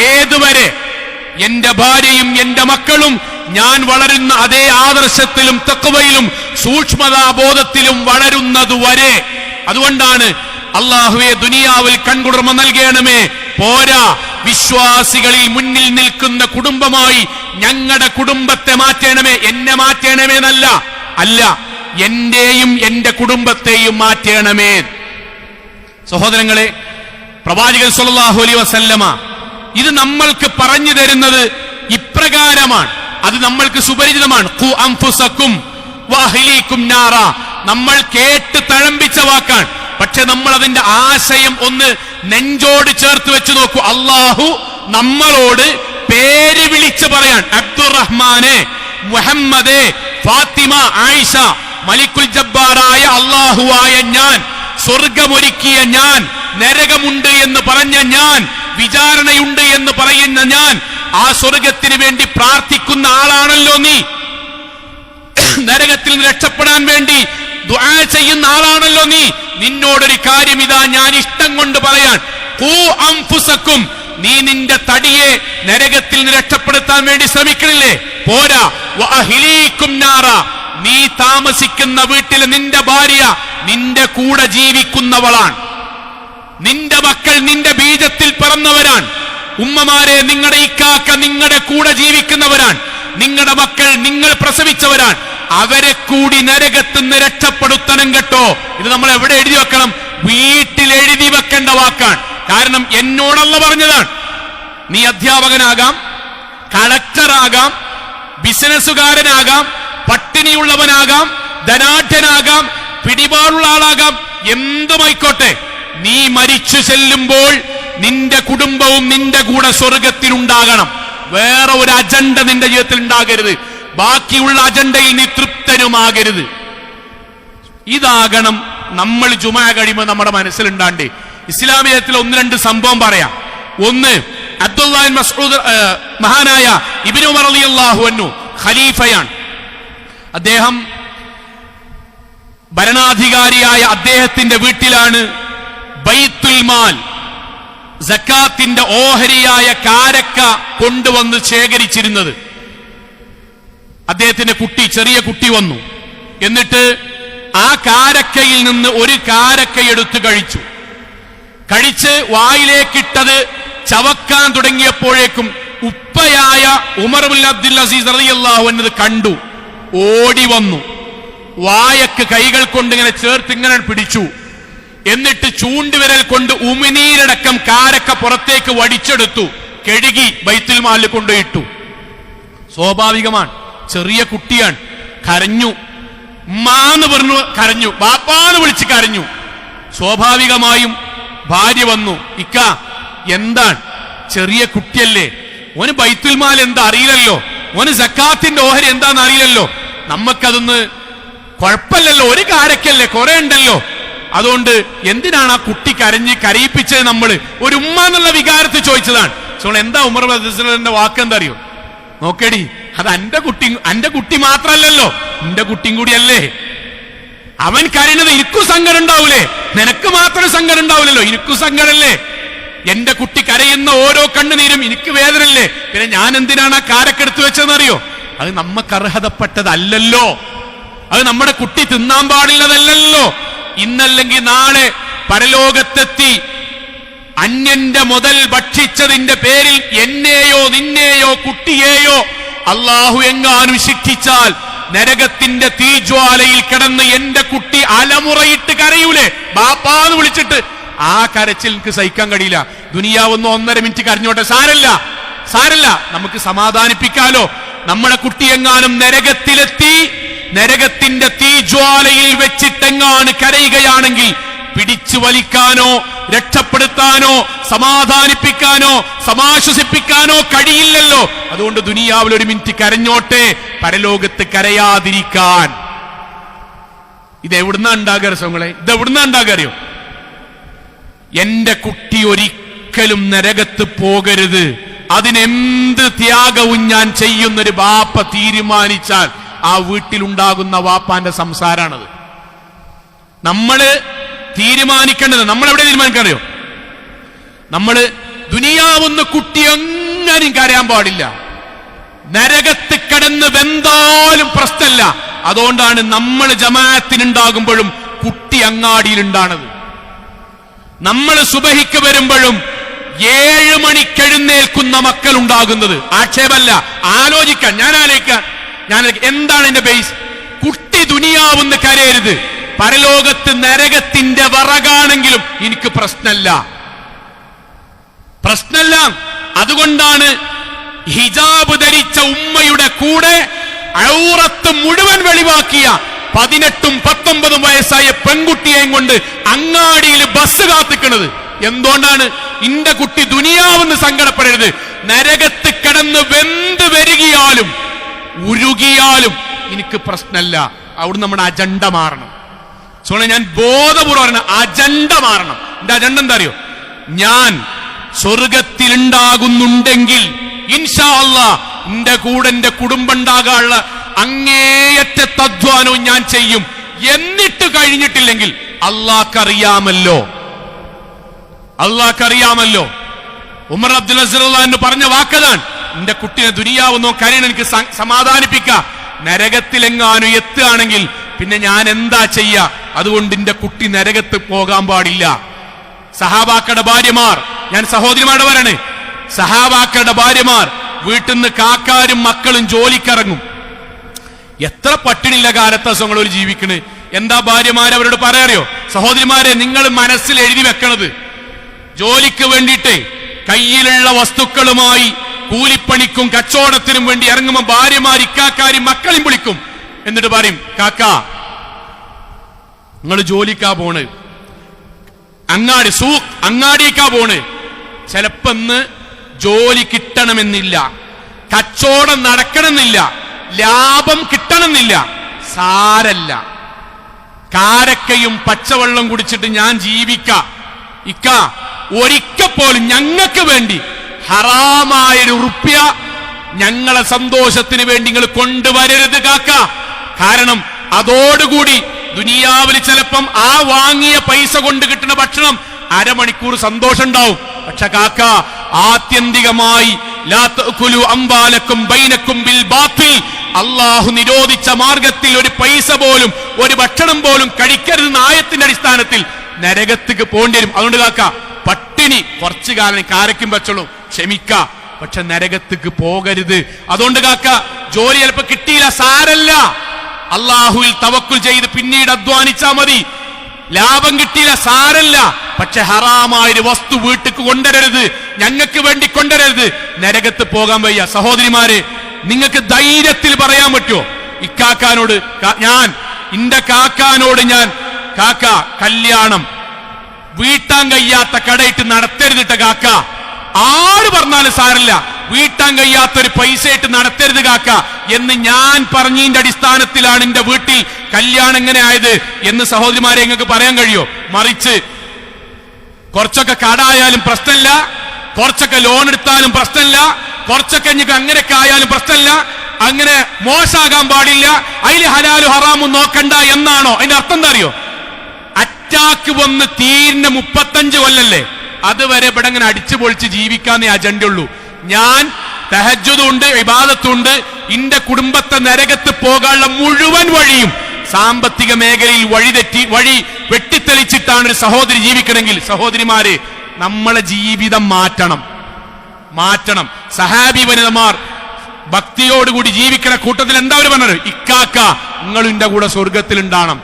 ഏതുവരെ? എന്റെ ഭാര്യയും എന്റെ മക്കളും ഞാൻ വളരുന്ന അതേ ആദർശത്തിലും തഖ്വയിലും സൂക്ഷ്മതാബോധത്തിലും വളരുന്നതുവരെ. അതുകൊണ്ടാണ് അള്ളാഹുവെ ദുനിയാവിൽ കൺകുളിർമ നൽകണമേ, പോരാ, വിശ്വാസികളിൽ മുന്നിൽ നിൽക്കുന്ന കുടുംബമായി ഞങ്ങളുടെ കുടുംബത്തെ മാറ്റണമേ. എന്നെ മാറ്റണമേ എന്നല്ല, അല്ല, എന്റെയും എന്റെ കുടുംബത്തെയും മാറ്റണമേ. സഹോദരങ്ങളെ, പ്രവാചകൻ സ്വല്ലല്ലാഹു അലൈഹി വസല്ലമ ഇത് നമ്മൾക്ക് പറഞ്ഞു തരുന്നത് ഇപ്രകാരമാണ്. അത് നമ്മൾക്ക് സുപരിചിതമാണ്. ഖു അൻഫുസകും വഅഹ്ലീകും നാറ. നമ്മൾ കേട്ട് തഴമ്പിച്ച വാക്കാണ്. പക്ഷെ നമ്മൾ അതിന്റെ ആശയം ഒന്ന് നെഞ്ചോട് ചേർത്ത് വെച്ച് നോക്കൂ. അള്ളാഹു നമ്മളോട് പേര് വിളിച്ച് പറയാൻ, അബ്ദുറഹ്മാനെ, മുഹമ്മദേ, ഫാത്തിമ, ആയിഷ, മലിക്കുൽ ജബ്ബാറായ അള്ളാഹുവായ ഞാൻ, സ്വർഗമൊരുക്കിയ ഞാൻ, നരകമുണ്ട് എന്ന് പറഞ്ഞ ഞാൻ, വിചാരണയുണ്ട് എന്ന് പറയുന്ന ഞാൻ, ആ സ്വർഗത്തിന് വേണ്ടി പ്രാർത്ഥിക്കുന്ന ആളാണല്ലോ നീ. നരകത്തിൽ നിന്ന് രക്ഷപ്പെടാൻ വേണ്ടി ദുആ ചെയ്യുന്ന ആളാണല്ലോ നീ. നിന്നോടൊരു കാര്യം ഇതാ ഞാൻ ഇഷ്ടം കൊണ്ട് പറയാൻ. ഖൂ അൻഫുസകും, നീ നിന്റെ തടിയെ നരകത്തിൽ നിന്ന് രക്ഷപ്പെടുത്താൻ വേണ്ടി ശ്രമിക്കണില്ലേ? പോരാ, വഅഹ്ലീകും നാറ, നീ താമസിക്കുന്ന വീട്ടിലെ നിന്റെ ഭാര്യ നിന്റെ കൂടെ ജീവിക്കുന്നവളാണ്. നിന്റെ മക്കൾ നിന്റെ ബീജത്തിൽ പിറന്നവരാണ്. ഉമ്മമാരെ, നിങ്ങളുടെ ഇക്കാക്ക നിങ്ങളുടെ കൂടെ ജീവിക്കുന്നവരാണ്. നിങ്ങളുടെ മക്കൾ നിങ്ങൾ പ്രസവിച്ചവരാണ്. അവരെ കൂടി നരകത്തുനിന്ന് രക്ഷപ്പെടുത്തണം കേട്ടോ. ഇത് നമ്മൾ എവിടെ എഴുതി വെക്കണം? വീട്ടിൽ എഴുതി വെക്കേണ്ട വാക്കാണ്. കാരണം എന്നോടല്ല പറഞ്ഞതാണ്. നീ അധ്യാപകനാകാം, കളക്ടറാകാം, ബിസിനസ്സുകാരനാകാം, പട്ടിണിയുള്ളവനാകാം, ധനാഢ്യനാകാം, പിടിപാടുള്ള ആളാകാം, എന്തുമായിക്കോട്ടെ, നീ മരിച്ചു ചെല്ലുമ്പോൾ നിന്റെ കുടുംബവും നിന്റെ കൂടെ സ്വർഗത്തിലുണ്ടാകണം. വേറെ ഒരു അജണ്ട നിന്റെ ജീവിതത്തിൽ ഉണ്ടാകരുത്. ബാക്കിയുള്ള അജണ്ടയിൽ നീ തൃപ്തനുമാകരുത്. ഇതാകണം നമ്മൾ ജുമാ കഴിയുമ്പോൾ നമ്മുടെ മനസ്സിലുണ്ടാണ്ടേ. ഇസ്ലാമിയത്തിൽ ഒന്ന് രണ്ട് സംഭവം പറയാം. ഒന്ന്, അബ്ദുല്ലാഹിബ്ൻ മസ്ഊദ്, മഹാനായ ഇബ്നു ഉമർ റളിയല്ലാഹു അൻഹു ഖലീഫയാണ്. അദ്ദേഹം ഭരണാധികാരിയായ അദ്ദേഹത്തിന്റെ വീട്ടിലാണ് ബൈത്തുൽ മാൽ, സക്കാത്തിന്റെ ഓഹരിയായ കാരക്ക കൊണ്ടുവന്ന് ശേഖരിച്ചിരുന്നത്. അദ്ദേഹത്തിന്റെ കുട്ടി, ചെറിയ കുട്ടി വന്നു. എന്നിട്ട് ആ കാരക്കയിൽ നിന്ന് ഒരു കാരക്ക എടുത്ത് കഴിച്ച് വായിലേക്കിട്ടത് ചവക്കാൻ തുടങ്ങിയപ്പോഴേക്കും ഉപ്പയായ ഉമർ ഇബ്നു അബ്ദുൽ അസീസ് റളിയല്ലാഹു അൻഹു കണ്ടു. ഓടി വന്നു, വായക്ക് കൈകൾ കൊണ്ട് ഇങ്ങനെ ചേർത്ത് ഇങ്ങനെ പിടിച്ചു. എന്നിട്ട് ചൂണ്ടുവിരൽ കൊണ്ട് ഉമിനീരടക്കം കാരക്ക പുറത്തേക്ക് വടിച്ചെടുത്തു, കഴുകി ബൈത്തുൽ മാലിൽ കൊണ്ടുപോയിട്ടു. സ്വാഭാവികമാണ്, ചെറിയ കുട്ടിയാണ്. കരഞ്ഞു, ഉമ്മാന്ന് പറഞ്ഞു കരഞ്ഞു, ബാപ്പാന്ന് വിളിച്ച് കരഞ്ഞു. സ്വാഭാവികമായും ഭാര്യ വന്നു, ഇക്ക എന്താണ്? ചെറിയ കുട്ടിയല്ലേ, ഓന് ബൈത്തുൽ മാൽ എന്താ അറിയില്ലല്ലോ, ഓന് സക്കാത്തിന്റെ ഓഹരി എന്താന്ന് അറിയില്ലല്ലോ, നമുക്കതൊന്ന് കുഴപ്പമില്ലല്ലോ, ഒരു കാരക്കല്ലേ, കുറെ ഉണ്ടല്ലോ, അതുകൊണ്ട് എന്തിനാണ് ആ കുട്ടി കരയിപ്പിച്ചത്? നമ്മൾ ഒരു ഉമ്മ എന്നുള്ള വികാരത്തിൽ ചോദിച്ചതാണ്. എന്താ ഉമർ റളിയല്ലാഹു വാക്ക് എന്താ അറിയോ? നോക്കേടി, അത് എന്റെ കുട്ടി മാത്രല്ലല്ലോ, എന്റെ കുട്ടിയും കൂടിയല്ലേ. അവൻ കരയുന്നത് എനിക്കും സങ്കടം ഉണ്ടാവൂലേ? നിനക്ക് മാത്രം സങ്കടം ഉണ്ടാവില്ലല്ലോ, എനിക്കും സങ്കടല്ലേ. എന്റെ കുട്ടി കരയുന്ന ഓരോ കണ്ണുനീരും എനിക്ക് വേദനല്ലേ, പിന്നെ ഞാൻ എന്തിനാണ് ആ കാരക്കെടുത്ത് വെച്ചതെന്നറിയോ? അത് നമുക്ക് അർഹതപ്പെട്ടതല്ലല്ലോ, അത് നമ്മുടെ കുട്ടി തിന്നാൻ പാടില്ലതല്ലല്ലോ. ഇന്നല്ലെങ്കിൽ നാളെ പരലോകത്തെത്തി അന്യന്റെ മുതൽ ഭക്ഷിച്ചതിന്റെ പേരിൽ എന്നെയോ നിന്നെയോ കുട്ടിയെയോ അള്ളാഹു എങ്ങാനും ശിക്ഷിച്ചാൽ നരകത്തിന്റെ തീജ്വാലയിൽ കിടന്ന് എന്റെ കുട്ടി അലമുറയിട്ട് കരയൂലേ, ബാപ്പാന്ന് വിളിച്ചിട്ട്? ആ കരച്ചിൽ എനിക്ക് സഹിക്കാൻ കഴിയില്ല. ദുനിയാവൊന്നും 1.5 മിനിറ്റ് കരഞ്ഞോട്ടെ, സാരല്ല, നമുക്ക് സമാധാനിപ്പിക്കാലോ. നമ്മുടെ കുട്ടിയെങ്ങാനും നരകത്തിലെത്തി നരകത്തിന്റെ തീജ്വാലയിൽ വെച്ചിട്ടെങ്ങാണ് കരയുകയാണെങ്കിൽ പിടിച്ചു വലിക്കാനോ രക്ഷപ്പെടുത്താനോ സമാധാനിപ്പിക്കാനോ സമാശ്വസിപ്പിക്കാനോ കഴിയില്ലല്ലോ. അതുകൊണ്ട് ദുനിയാവിൽ 1 മിനിറ്റ് കരഞ്ഞോട്ടെ, പരലോകത്ത് കരയാതിരിക്കാൻ. ഇതെവിടുന്നാ ഉണ്ടാകാറ് സോങ്ങളെ? ഇതെവിടുന്നാ ഉണ്ടാകാറിയോ? എന്റെ കുട്ടി ഒരിക്കലും നരകത്ത് പോകരുത്, അതിനെന്ത് ത്യാഗവും ഞാൻ ചെയ്യുന്നൊരു ബാപ്പ തീരുമാനിച്ചാൽ ആ വീട്ടിലുണ്ടാകുന്ന വാപ്പാന്റെ സംസാരാണത്. നമ്മള് തീരുമാനിക്കേണ്ടത്. നമ്മളെവിടെ തീരുമാനിക്കറിയോ? നമ്മള് ദുനിയാവുന്ന കുട്ടി എങ്ങനെയും കരയാൻ പാടില്ല, നരകത്ത് കിടന്ന് വെന്താലും പ്രശ്നമല്ല. അതുകൊണ്ടാണ് നമ്മൾ ജമാഅത്തിനുണ്ടാകുമ്പോഴും കുട്ടി അങ്ങാടിയിലുണ്ടാണത്. നമ്മൾ സുബഹിക്ക് വരുമ്പോഴും 7 മണിക്കെഴുന്നേൽക്കുന്ന മക്കൾ ഉണ്ടാകുന്നത്. ആക്ഷേപമല്ല, ആലോചിക്കാൻ. ഞാൻ എന്താണ് എന്റെ ബേസ്? കുട്ടി ദുനിയാവുന്ന് കരയരുത്, പരലോകത്ത് നരകത്തിന്റെ വിറകാണെങ്കിലും എനിക്ക് പ്രശ്നമല്ല. അതുകൊണ്ടാണ് ഹിജാബ് ധരിച്ച ഉമ്മയുടെ കൂടെ ഔറത്ത് മുഴുവൻ വെളിവാക്കിയ 18ഉം 19ഉം വയസ്സായ പെൺകുട്ടിയെയും കൊണ്ട് അങ്ങാടിയിൽ ബസ് കാത്തിക്കുന്നത്. എന്തുകൊണ്ടാണ്? ഇന്റെ കുട്ടി ദുനിയാവെന്ന് സങ്കടപ്പെടരുത്, നരകത്ത് കിടന്ന് വെന്ത് വരികയാലും ഉരുകിയാലും എനിക്ക് പ്രശ്നമല്ല. അവിടെ നമ്മുടെ അജണ്ട മാറണം. ഞാൻ ബോധപൂർവ്വം അജണ്ട മാറണം. എന്റെ അജണ്ട എന്താ അറിയോ? ഞാൻ സ്വർഗത്തിലുണ്ടാകുന്നുണ്ടെങ്കിൽ ഇൻഷാ അല്ലാഹ് എന്റെ കൂടെ എന്റെ കുടുംബം ഉണ്ടാകാനുള്ള അങ്ങേയറ്റ തദ്വാനവും ഞാൻ ചെയ്യും. എന്നിട്ട് കഴിഞ്ഞിട്ടില്ലെങ്കിൽ അള്ളാഹ്ക്കറിയാമല്ലോ. ഉമർ അബ്ദുൽ അസീസ് റളിയല്ലാഹു പറഞ്ഞ വാക്കതാണ്, എന്റെ കുട്ടിനെ ദുനിയാവുന്നോ കരയണം, എനിക്ക് സമാധാനിപ്പിക്കാം. നരകത്തിലെങ്ങാനും എത്തുകയാണെങ്കിൽ പിന്നെ ഞാൻ എന്താ ചെയ്യാ? അതുകൊണ്ട് എന്റെ കുട്ടി നരകത്ത് പോകാൻ പാടില്ല. സഹാബാക്കളുടെ ഭാര്യമാർ, ഞാൻ സഹോദരിമാരുടെ പറയണേ, സഹാബാക്കളുടെ ഭാര്യമാർ വീട്ടിൽ നിന്ന് കാക്കാരും മക്കളും ജോലിക്കിറങ്ങും. എത്ര പട്ടിണില്ല കാലത്തങ്ങൾ ഒരു ജീവിക്കണ്. എന്താ ഭാര്യമാർ അവരോട് പറയാറിയോ? സഹോദരിമാരെ, നിങ്ങൾ മനസ്സിൽ എഴുതി വെക്കണത്, ജോലിക്ക് വേണ്ടിയിട്ട് കയ്യിലുള്ള വസ്തുക്കളുമായി കൂലിപ്പണിക്കും കച്ചവടത്തിനും വേണ്ടി ഇറങ്ങുമ്പോൾ ഭാര്യമാർ ഇക്കാക്കാരും മക്കളും വിളിക്കും. എന്നിട്ട് പറയും, കാക്ക നിങ്ങൾ ജോലിക്കാ പോണ്, അങ്ങാടിക്കാ പോണ്. ചിലപ്പോ ഇന്ന് ജോലി കിട്ടണമെന്നില്ല, കച്ചവടം നടക്കണമെന്നില്ല, ലാഭം കിട്ടണമെന്നില്ല. സാരല്ല, കാരക്കയും പച്ചവെള്ളം കുടിച്ചിട്ട് ഞാൻ ജീവിക്കാം. ഇക്ക ഒരിക്കൽ പോലും ഞങ്ങൾക്ക് വേണ്ടി ഹറാമായൊരു റുപ്യ ഞങ്ങളെ സന്തോഷത്തിന് വേണ്ടി നിങ്ങൾ കൊണ്ടുവരരുത് കാക്ക. കാരണം അതോടുകൂടി ദുനിയാവിൽ ചിലപ്പം ആ വാങ്ങിയ പൈസ കൊണ്ട് കിട്ടുന്ന ഭക്ഷണം അരമണിക്കൂർ സന്തോഷം ഉണ്ടാവും. പക്ഷെ കാക്ക, ആത്യന്തികമായി ലാ തഅകുലു അംവാലക്കും ബൈനക്കും ബിൽ ബാത്തിൽ, അല്ലാഹു നിരോധിച്ച മാർഗത്തിൽ ഒരു പൈസ പോലും ഒരു ഭക്ഷണം പോലും കഴിക്കരുതെന്ന ആയത്തിന്റെ അടിസ്ഥാനത്തിൽ നരകത്തേക്ക് പോകേണ്ടി വരും. അതുകൊണ്ട് കാക്ക, പട്ടിണി കുറച്ചു കാലം കാരക്കും വെച്ചോളൂ, ക്ഷമിക്ക, പക്ഷെ നരകത്തേക്ക് പോകരുത്. അതുകൊണ്ട് കാക്ക, ജോലി ചിലപ്പോ കിട്ടിയില്ല, സാരല്ല, അള്ളാഹുവിൽ തവക്കുൽ ചെയ്ത് പിന്നീട് അധ്വാനിച്ചാ മതി. ലാഭം കിട്ടിയില്ല, സാരല്ല, പക്ഷെ ഹറാമായൊരു വസ്തു വീട്ടിക്ക് കൊണ്ടുവരരുത്, ഞങ്ങൾക്ക് വേണ്ടി കൊണ്ടുവരരുത്, നരകത്ത് പോകാൻ വയ്യ. സഹോദരിമാരെ, നിങ്ങൾക്ക് ധൈര്യത്തിൽ പറയാൻ പറ്റുമോ? ഇക്കാക്കാനോട് എന്റെ കാക്കാനോട് ഞാൻ, കാക്ക കല്യാണം വീട്ടാൻ കഴിയാത്ത കടയിട്ട് നടത്തരുതിട്ട കാക്ക, ആര് പറഞ്ഞാലും സാരല്ല, വീട്ടാൻ കഴിയാത്തൊരു പൈസ ഇട്ട് നടത്തരുത് കാക്ക എന്ന് ഞാൻ പറഞ്ഞതിന്റെ അടിസ്ഥാനത്തിലാണ് എന്റെ വീട്ടിൽ കല്യാണം എങ്ങനെ ആയത് എന്ന് സഹോദരിമാരെ നിങ്ങൾക്ക് പറയാൻ കഴിയോ? മറിച്ച് കുറച്ചൊക്കെ കടായാലും പ്രശ്നമില്ല, കുറച്ചൊക്കെ ലോൺ എടുത്താലും പ്രശ്നമില്ല, കുറച്ചൊക്കെ നിങ്ങൾക്ക് അങ്ങനെയൊക്കെ ആയാലും പ്രശ്നമില്ല, അങ്ങനെ മോശമാകാൻ പാടില്ല, അതിൽ ഹലാലും ഹറാമും നോക്കണ്ട എന്നാണോ? അതിന്റെ അർത്ഥം എന്താ അറിയോ? അറ്റാക്ക് വന്ന് തീരിന് 35 കൊല്ലല്ലേ, അതുവരെ ഇവിടെ അങ്ങനെ അടിച്ചു പൊളിച്ച് ജീവിക്കാന്നേ അജണ്ട ഉള്ളൂ. ഞാൻ തഹജ്ജുദുണ്ട്, ഇബാദത്തുണ്ട്, എന്റെ കുടുംബത്തെ നരകത്ത് പോകാനുള്ള മുഴുവൻ വഴിയും സാമ്പത്തിക മേഖലയിൽ വഴി വെട്ടിത്തെളിച്ചിട്ടാണ് ഒരു സഹോദരി ജീവിക്കണമെങ്കിൽ, സഹോദരിമാരെ, നമ്മളെ ജീവിതം മാറ്റണം. സഹാബി വനിതമാർ ഭക്തിയോടുകൂടി ജീവിക്കുന്ന കൂട്ടത്തിൽ എന്താ അവർ പറഞ്ഞത്? ഇക്കാക്ക, നിങ്ങൾ എന്റെ കൂടെ സ്വർഗത്തിൽ ഉണ്ടാവണം,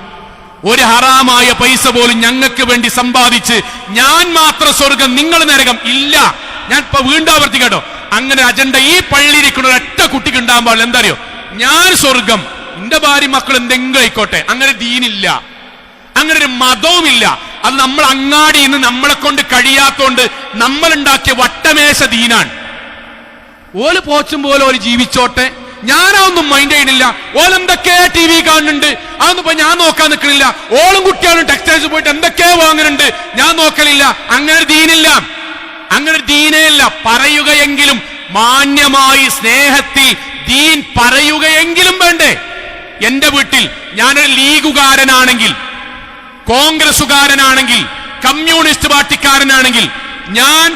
ഒരു ഹറാമായ പൈസ പോലും ഞങ്ങൾക്ക് വേണ്ടി സമ്പാദിച്ച് ഞാൻ മാത്രം സ്വർഗം, നിങ്ങൾ നരകം ഇല്ല. ഞാൻ ഇപ്പൊ വീണ്ടും ആവർത്തിക്കട്ടോ, അങ്ങനെ അജണ്ട ഈ പള്ളിയിരിക്കുന്ന ഒരൊറ്റ കുട്ടിക്ക് ഉണ്ടാകാൻ പാടില്ല. എന്താ അറിയോ? ഞാൻ സ്വർഗം, എന്റെ ഭാര്യ മക്കൾ എന്തെങ്കിലും ആയിക്കോട്ടെ. അങ്ങനെ ദീനില്ല, അങ്ങനെ ഒരു മതവുമില്ല. അത് നമ്മൾ അങ്ങാടിയിൽ നിന്ന് നമ്മളെ കൊണ്ട് കഴിയാത്തോണ്ട് നമ്മൾ ഉണ്ടാക്കിയ വട്ടമേശ ദീനാണ്. ഓല് പോച്ചും പോലെ ഓല് ജീവിച്ചോട്ടെ, ഞാനതൊന്നും മൈൻഡ് ചെയ്യണില്ല. ഓലെന്തൊക്കെ TV കാണുന്നുണ്ട്, അതൊന്നും ഇപ്പൊ ഞാൻ നോക്കാൻ നിൽക്കണില്ല. ഓളും കുട്ടികളും ടെക്സ്റ്റൈൽസ് പോയിട്ട് എന്തൊക്കെ വാങ്ങുന്നുണ്ട്, ഞാൻ നോക്കലില്ല. അങ്ങനെ ദീനില്ല, അങ്ങനെ ദീനേയില്ല. പറയുകയെങ്കിലും മാന്യമായി സ്നേഹത്തിൽ ദീൻ പറയുകയെങ്കിലും വേണ്ടേ? എന്റെ വീട്ടിൽ ഞാനൊരു ലീഗുകാരനാണെങ്കിൽ കോൺഗ്രസുകാരനാണെങ്കിൽ, കമ്മ്യൂണിസ്റ്റ് പാർട്ടിക്കാരനാണെങ്കിൽ, ഞാൻ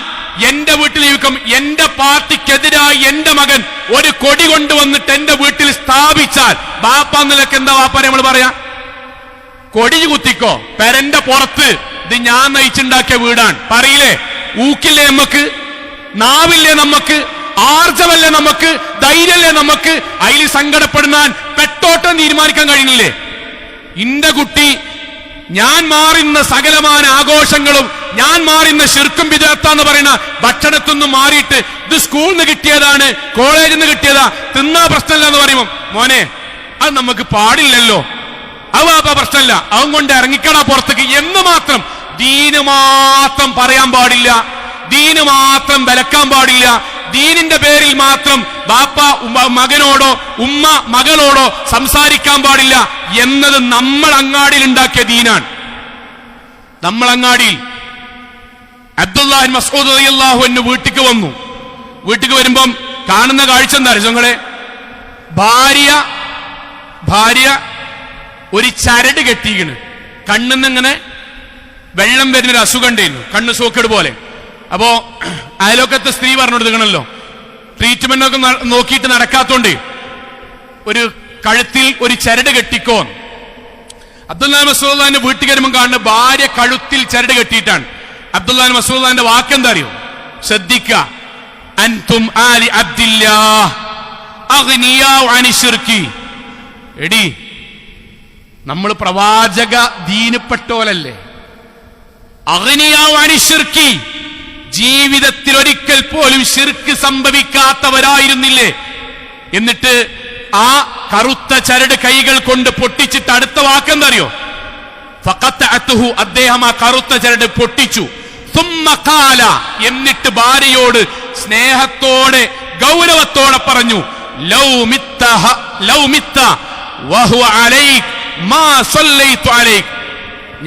എന്റെ വീട്ടിൽ ജീവിക്കും, എന്റെ പാർട്ടിക്കെതിരായി എന്റെ മകൻ ഒരു കൊടി കൊണ്ടുവന്നിട്ട് എന്റെ വീട്ടിൽ സ്ഥാപിച്ചാൽ ബാപ്പ നിലക്ക് എന്താ വാപ്പാരെ നമ്മൾ പറയാ? കൊടി കുത്തിക്കോ, പെരന്റെ പുറത്ത്, ഇത് ഞാൻ നയിച്ചുണ്ടാക്കിയ വീടാണ് പറയില്ലേ? ഊക്കില്ലേ നമുക്ക്? നാവില്ലേ നമുക്ക്? ആർജവല്ലേ നമുക്ക്? ധൈര്യല്ലേ നമുക്ക്? അതിൽ സങ്കടപ്പെടുന്നാൻ പെട്ടോട്ടം തീരുമാനിക്കാൻ കഴിയുന്നില്ലേ? ഇന്റെ കുട്ടി ഞാൻ മാറുന്ന സകലമായ ആഘോഷങ്ങളും, ഞാൻ മാറുന്ന ശിർക്കും ബിദഅത്താന്ന് പറയുന്ന ഭക്ഷണത്തൊന്നും മാറിയിട്ട് ഇത് സ്കൂളിൽ നിന്ന് കിട്ടിയതാണ്, കോളേജിൽ നിന്ന് കിട്ടിയതാ, തിന്നാ പ്രശ്നമില്ല എന്ന് പറയുമ്പോ മോനെ അത് നമുക്ക് പാടില്ലല്ലോ, അത് പ്രശ്നമില്ല, അവൻ കൊണ്ട് ഇറങ്ങിക്കടാ പുറത്തേക്ക് എന്ന് മാത്രം. ദീന് മാത്രം പറയാൻ പാടില്ല, ദീന് മാത്രം വിലക്കാൻ പാടില്ല, ദീനിന്റെ പേരിൽ മാത്രം ബാപ്പ മകനോടോ ഉമ്മ മകളോടോ സംസാരിക്കാൻ പാടില്ല എന്നത് നമ്മൾ അങ്ങാടിയിൽ ഉണ്ടാക്കിയ ദീനാണ്. നമ്മൾ അങ്ങാടിയിൽ അബ്ദുല്ലാഹ് ബിൻ മസ്ഊദ് റളിയല്ലാഹു അൻഹു വീട്ടിക്ക് വന്നു. വീട്ടിക്ക് വരുമ്പം കാണുന്ന കാഴ്ച എന്താ അറിയോ? ഭാര്യ ഒരു ചരട് കെട്ടിയിക്കണ്, കണ്ണിന്ന് ഇങ്ങനെ വെള്ളം വരുന്നൊരു അസുഖം ഉണ്ടായിരുന്നു, കണ്ണ് സോക്കേട് പോലെ. അപ്പോ അയലോക്കത്തെ സ്ത്രീ പറഞ്ഞു കൊടുക്കണല്ലോ, ട്രീറ്റ്മെന്റ് ഒക്കെ നോക്കിയിട്ട് നടക്കാത്തോണ്ട് ഒരു കഴുത്തിൽ ഒരു ചരട് കെട്ടിക്കോ. അബ്ദുല്ലാഹ് മസ്ഊദിന്റെ വീട്ടിൽ വരുമ്പോൾ കാണുന്ന ഭാര്യ കഴുത്തിൽ ചരട് കെട്ടിയിട്ടാണ്. അബ്ദുല്ലാഹ് മസ്ഊദിന്റെ വാക്കെന്താ അറിയോ? ശ്രദ്ധിക്ക, അൻതും ആലി അബ്ദില്ലാഹ് അഗ്നിയാഉ അനി ശിർക്കി. എടി, നമ്മൾ പ്രവാചക ദീനപ്പെട്ടോലല്ലേ? അഗ്നിയാഉ അനി ശിർക്കി, ജീവിതത്തിൽ ഒരിക്കൽ പോലും ശിർക്ക് സംഭവിക്കാത്തവരായിരുന്നില്ലേ? എന്നിട്ട് ആ കറുത്ത ചരട് കൈകൾ കൊണ്ട് പൊട്ടിച്ചിട്ട് അടുത്ത വാക്കെന്തറിയോ? ഫഖതഅതുഹു, അദ്ദേഹം ആ കറുത്ത ചരട് പൊട്ടിച്ചു. സുമ്മ ഖാല, എന്നിട്ട് ഭാര്യയോട് സ്നേഹത്തോടെ ഗൗരവത്തോടെ പറഞ്ഞു, ലൗ മിത്ത വഹുവ അലൈക മാ സല്ലൈതു അലൈക,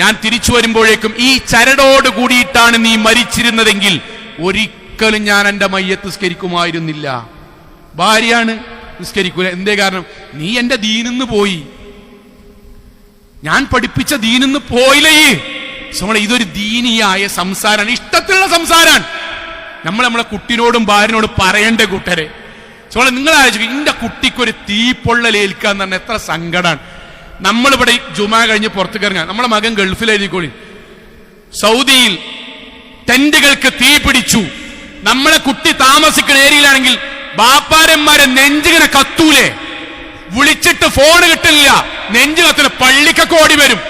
ഞാൻ തിരിച്ചു വരുമ്പോഴേക്കും ഈ ചരടോട് കൂടിയിട്ടാണ് നീ മരിച്ചിരുന്നതെങ്കിൽ ഒരിക്കലും ഞാൻ എന്റെ മയ്യത്ത് നിസ്കരിക്കുമായിരുന്നില്ല. ഭാര്യയാണ്, നിസ്കരിക്കൂല. എന്തേ കാരണം? നീ എന്റെ ദീനിന്ന് പോയി, ഞാൻ പഠിപ്പിച്ച ദീനിന്ന് പോയില്ലേ. ഇതൊരു ദീനിയായ സംസാരമാണ്, ഇഷ്ടത്തിലുള്ള സംസാരമാണ്. നമ്മളെ കുട്ടിനോടും ഭാര്യനോടും പറയേണ്ട കൂട്ടരെ. നിങ്ങൾ ആലോചിക്കും, എന്റെ കുട്ടിക്കൊരു തീപ്പൊള്ളലേൽക്കാന്ന് പറഞ്ഞാൽ എത്ര സങ്കടമാണ്. നമ്മളിവിടെ ജുമാ കഴിഞ്ഞ് പുറത്തേക്ക് ഇറങ്ങാൻ, നമ്മളെ മകൻ ഗൾഫിലെഴുതിക്കോളി, സൗദിയിൽ ടെന്റുകൾക്ക് തീ പിടിച്ചു. നമ്മളെ കുട്ടി താമസിക്കുന്ന ഏരിയയിലാണെങ്കിൽ ബാപ്പാരന്മാരെ നെഞ്ചിങ്ങനെ കത്തൂലേ? വിളിച്ചിട്ട് ഫോൺ കിട്ടില്ല, നെഞ്ചു കത്തില്ല. പള്ളിക്കൊക്കെ ഓടി വരും.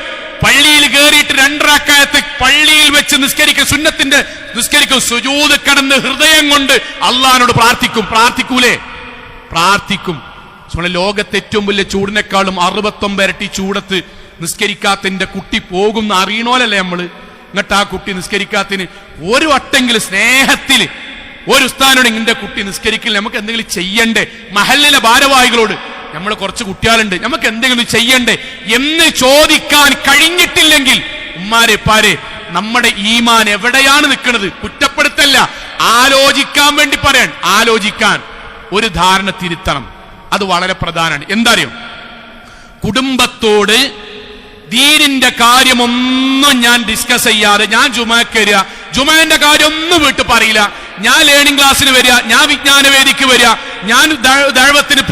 പള്ളിയിൽ കയറിയിട്ട് 2 റക്അത്ത് പള്ളിയിൽ വെച്ച് നിസ്കരിക്കും, സുന്നത്തിന്റെ നിസ്കരിക്കും. സുജൂദ് കടന്ന് ഹൃദയം കൊണ്ട് അള്ളാഹിനോട് പ്രാർത്ഥിക്കൂലേ? പ്രാർത്ഥിക്കും. ലോകത്തെ ഏറ്റവും വലിയ ചൂടിനേക്കാളും 69 ഇരട്ടി ചൂടത്ത് നിസ്കരിക്കാത്തതിന്റെ കുട്ടി പോകുന്ന അറിയണോലല്ലേ നമ്മള്? എന്നിട്ട് ആ കുട്ടി നിസ്കരിക്കാത്തിന് ഒരു വട്ടെങ്കിലും സ്നേഹത്തിൽ ഒരു ഉസ്താദിനോട് എന്റെ കുട്ടി നിസ്കരിക്കില്ല, നമുക്ക് എന്തെങ്കിലും ചെയ്യണ്ടേ? മഹല്ലിലെ ഭാരവാഹികളോട്, നമ്മൾ കുറച്ച് കുട്ടികളുണ്ട്, നമുക്ക് എന്തെങ്കിലും ചെയ്യണ്ടേ എന്ന് ചോദിക്കാൻ കഴിഞ്ഞിട്ടില്ലെങ്കിൽ ഉമ്മാരെ പാരെ നമ്മുടെ ഈമാൻ എവിടെയാണ് നിൽക്കുന്നത്? കുറ്റപ്പെടുത്തല്ല, ആലോചിക്കാൻ വേണ്ടി പറയാൻ. ആലോചിക്കാൻ ഒരു ധാരണ തിരുത്തണം, അത് വളരെ പ്രധാനമാണ്. എന്താ അറിയോ? കുടുംബത്തോട് ദീനിന്റെ കാര്യമൊന്നും ഞാൻ ഡിസ്കസ് ചെയ്യാതെ ഞാൻ ജുമാക്ക് വരിക, ജുമാന്റെ കാര്യം ഒന്നും വീട്ടിൽ പറയില്ല, ഞാൻ ലേണിംഗ് ക്ലാസ്സിന് വരിക, ഞാൻ വിജ്ഞാന വേദിക്ക് വരിക, ഞാൻ ദഅവത്തിന്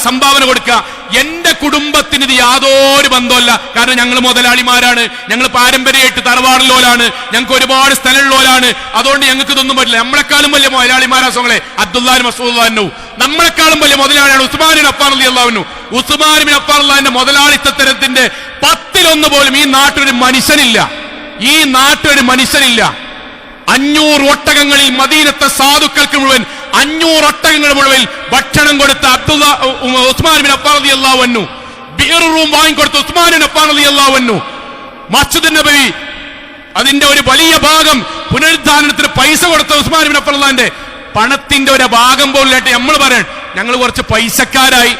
സംഭാവന കൊടുക്കുക. എന്റെ കുടുംബത്തിന് ഇത് യാതൊരു ബന്ധമല്ല. കാരണം ഞങ്ങൾ മുതലാളിമാരാണ്, ഞങ്ങൾ പാരമ്പര്യമായിട്ട് തറവാടിലോലാണ്, ഞങ്ങൾക്ക് ഒരുപാട് സ്ഥലമുള്ളവരാണ്. അതുകൊണ്ട് ഞങ്ങൾക്ക് ഇതൊന്നും പറ്റില്ല. നമ്മളെക്കാളും വലിയ മുതലാളിമാരാ സോങ്ങളെ അബ്ദുല്ലാഹി ബിൻ മസ്ഊദ് റളിയല്ലാഹു അൻഹു. നമ്മളെക്കാളും വലിയ മുതലാളിയാണ് ഉസ്മാൻ ബിൻ അഫ്ഫാൻ റളിയല്ലാഹു അൻഹു. ഉസ്മാൻ ബിൻ അഫ്ഫാൻ റളിയല്ലാഹുവിന്റെ മുതലാളിത്തരത്തിന്റെ 10-1 പോലും ഈ നാട്ടിലൊരു മനുഷ്യനില്ല. ഈ നാട്ടിലൊരു മനുഷ്യനില്ല. 500 ഒട്ടകങ്ങളിൽ മദീനത്തെ സാധുക്കൾക്ക് മുഴുവൻ 500 ഒട്ടകങ്ങൾ മുഴുവൻ ഭക്ഷണം കൊടുത്ത ഉസ്മാൻ ബിൻ അഫ്ഫാൻ റളിയല്ലാഹു അൻഹു, ബിർ റൂം വാങ്ങിക്കൊടുത്ത ഉസ്മാൻ ബിൻ അഫ്ഫാൻ റളിയല്ലാഹു അൻഹു, മസ്ജിദ് നബവി അതിന്റെ ഒരു വലിയ ഭാഗം പുനരുദ്ധാരണത്തിന് പൈസ കൊടുത്ത ഉസ്മാൻ ബിൻ അഫ്ഫാൻ റളിയല്ലാഹുവിന്റെ പണത്തിന്റെ ഒരു ഭാഗം പോലായിട്ട് നമ്മൾ പറയാൻ ഞങ്ങൾ കുറച്ച് പൈസക്കാരായി,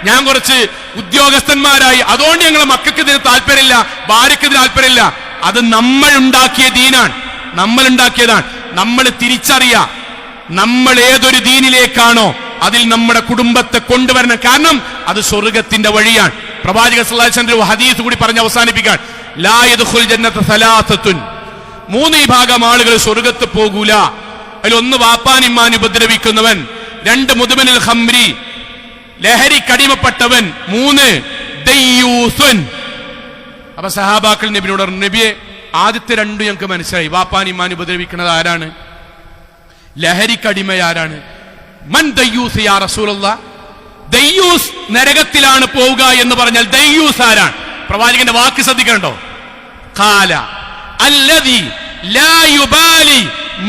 ഞാൻ കുറച്ച് ഉദ്യോഗസ്ഥന്മാരായി, അതുകൊണ്ട് ഞങ്ങളെ മക്കൾക്ക് ഇതിന് താല്പര്യമില്ല, ഭാര്യയ്ക്ക് ഇതിന് താല്പര്യമില്ല. അത് നമ്മൾ ഉണ്ടാക്കിയ ദീനാണ്, നമ്മൾ ഉണ്ടാക്കിയതാണ്. നമ്മൾ തിരിച്ചറിയാ, നമ്മൾ ഏതൊരു ദീനിലേക്കാണോ അതിൽ നമ്മുടെ കുടുംബത്തെ കൊണ്ടുവരണം. കാരണം അത് സ്വർഗത്തിന്റെ വഴിയാണ്. പ്രവാചകൻ സല്ലല്ലാഹു അലൈഹി വസല്ലം ഹദീസ് കൂടി പറഞ്ഞ് അവസാനിപ്പിക്കാൻ, ലാ യദ്ഖുൽ ജന്നത സലാസത്തുൻ, 3 വിഭാഗം ആളുകൾ സ്വർഗ്ഗത്ത് പോകൂല. അതിലൊന്ന് വാപ്പാനിമ്മാൻ ഉപദ്രവിക്കുന്നവൻ, 2 മുദ്മിനുൽ ഖംരി ലഹരിക്കടിമപ്പെട്ടവൻ, 3 ദയ്യൂസുൻ. അപ്പൊ സഹാബാക്കൾ നബിയോട് പറഞ്ഞു, നബിയെ ആദ്യത്തെ 2 ഞങ്ങൾക്ക് മനസ്സിലായി. വാപ്പാനിമ്മാൻ ഉപദ്രവിക്കുന്നത് ആരാണ്? ലഹരിക്കടിമ ആരാണ്? മൻ ദയ്യൂസ് യാ റസൂലല്ലാഹ്? ദയ്യൂസ് നരകത്തിലാണ് പോവുക എന്ന് പറഞ്ഞാൽ ദയ്യൂസ് ആരാണ്? പ്രവാചകന്റെ വാക്ക് ശ്രദ്ധിക്കണ്ടോ? ഖാല അല്ലദി ലാ യുബാലി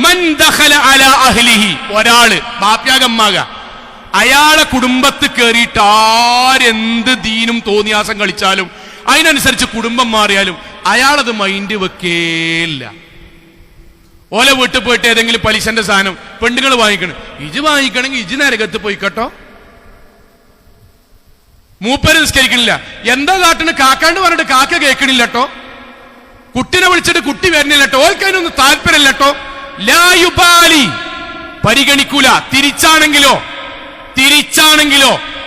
മൻ ദഖല അലാ അഹ്ലിഹി. ഒരാള് ബാപ്യാകമ്മാക അയാളെ കുടുംബത്ത് കയറിയിട്ട് ആരെന്ത് ദീനും തോന്നിയാസം കളിച്ചാലും അതിനനുസരിച്ച് കുടുംബം മാറിയാലും അയാളത് മൈൻഡ് വെക്കേല്ല. ഓലെ വീട്ടിൽ പോയിട്ട് ഏതെങ്കിലും പലിശന്റെ സാധനം പെണ്ണുങ്ങൾ വാങ്ങിക്കണം, ഇജ് വാങ്ങിക്കണമെങ്കിൽ ഇജ് നരകത്ത് പോയിക്കട്ടോ. മൂപ്പര് നിസ്കരിക്കണില്ല, എന്താ കാട്ടിന് കാക്കാണ്ട് പറഞ്ഞിട്ട് കാക്ക കേൾക്കണില്ലട്ടോ. കുട്ടിനെ വിളിച്ചിട്ട് കുട്ടി വരുന്നില്ലട്ടോ. ഓൽക്കതിനൊന്നും താല്പര്യമില്ലട്ടോ. ലായുബാലി, പരിഗണിക്കൂല. തിരിച്ചാണെങ്കിലോ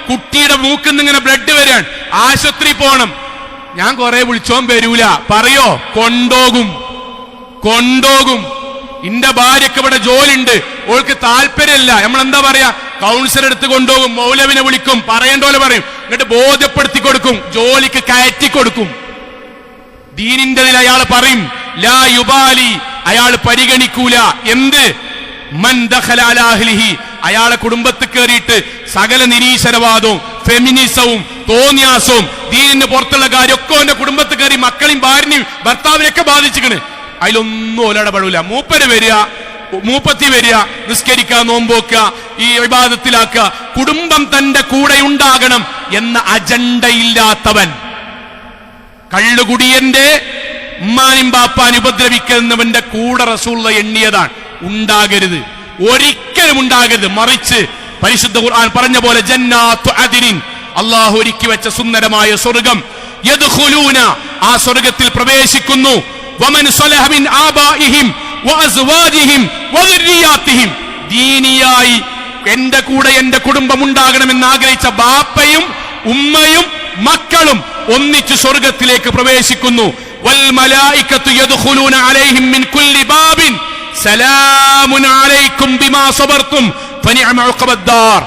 കുട്ടിയുടെ മൂക്കിൽ നിന്ന് ഇങ്ങനെ ബ്ലഡ് വരാൻ, ആശുപത്രി പോണം. ഞാൻ കുറെ വിളിച്ചോൻ വരൂല, പറയോ കൊണ്ടോകും. ഇന്റെ ഭാര്യക്ക് ഇവിടെ ജോലിയുണ്ട്, ഓൾക്ക് താല്പര്യമില്ല. നമ്മളെന്താ പറയാ? കൗൺസിലർ എടുത്ത് കൊണ്ടുപോകും, മൗലവിനെ വിളിക്കും, പറയേണ്ട പോലെ പറയും, എന്നിട്ട് ബോധ്യപ്പെടുത്തി കൊടുക്കും, ജോലിക്ക് കയറ്റി കൊടുക്കും. ദീനിന്റെതിൽ അയാൾ പറയും ലാ യുബാലി, അയാൾ പരിഗണിക്കൂല. എന്ത്? മൻ ദഖല അലാ അഹ്ലിഹി, അയാളെ കുടുംബത്തിൽ കയറിയിട്ട് സകല നിരീശ്വരവാദവും ഫെമിനിസവും തോന്നിയാസവും ദീനിന് പുറത്തുള്ള കാര്യമൊക്കെ എന്റെ കുടുംബത്തിൽ കയറി മക്കളെയും ഭാര്യനെയും ഭർത്താവിനെയൊക്കെ ബാധിച്ചിക്കണ്. അതിലൊന്നും ഒരിടപെടില്ല. മൂപ്പത്തി വരിക, നിസ്കരിക്കുക, നോമ്പോക്കുക, ഈ ഇബാദത്തിലാക്കുക, കുടുംബം തന്റെ കൂടെ ഉണ്ടാകണം എന്ന അജണ്ടയില്ലാത്തവൻ, കള്ളുകുടിയന്റെ ഉമ്മാനും ബാപ്പാനും ഉപദ്രവിക്കുന്നവന്റെ കൂടെ റസൂലുള്ള എണ്ണിയതാണ്. ഉണ്ടാകരുത്, ഒരിക്കലും ഉണ്ടാകരുത്. മറിച്ച് പരിശുദ്ധ ഖുർആൻ പറഞ്ഞ പോലെ ജന്നാത്തു അദ്നിൻ, അല്ലാഹു ഒരുക്കി വെച്ച സുന്ദരമായ സ്വർഗ്ഗം, യദ്ഖുലൂന, ആ സ്വർഗ്ഗത്തിൽ പ്രവേശിക്കുന്നു, വമൻ സ്വലഹ മിൻ ആബാഇഹിം വഅസ്വാജിഹിം വദുരിയാതിഹിം, ദീനിയായി എന്റെ കൂടെ എന്റെ കുടുംബം ഉണ്ടാകണമെന്ന് ആഗ്രഹിച്ച ബാപ്പയും ഉമ്മയും മക്കളും ഒന്നിച്ചു സ്വർഗ്ഗത്തിലേക്ക് പ്രവേശിക്കുന്നു. വൽ മലായികത്തു യദ്ഖുലൂന അലൈഹിം മിൻ കുല്ലി ബാബിൻ സലാമുൻ അലൈക്കും ബിമാ സബർതും ഫനിഅമ ഉഖബദ്ദാർ.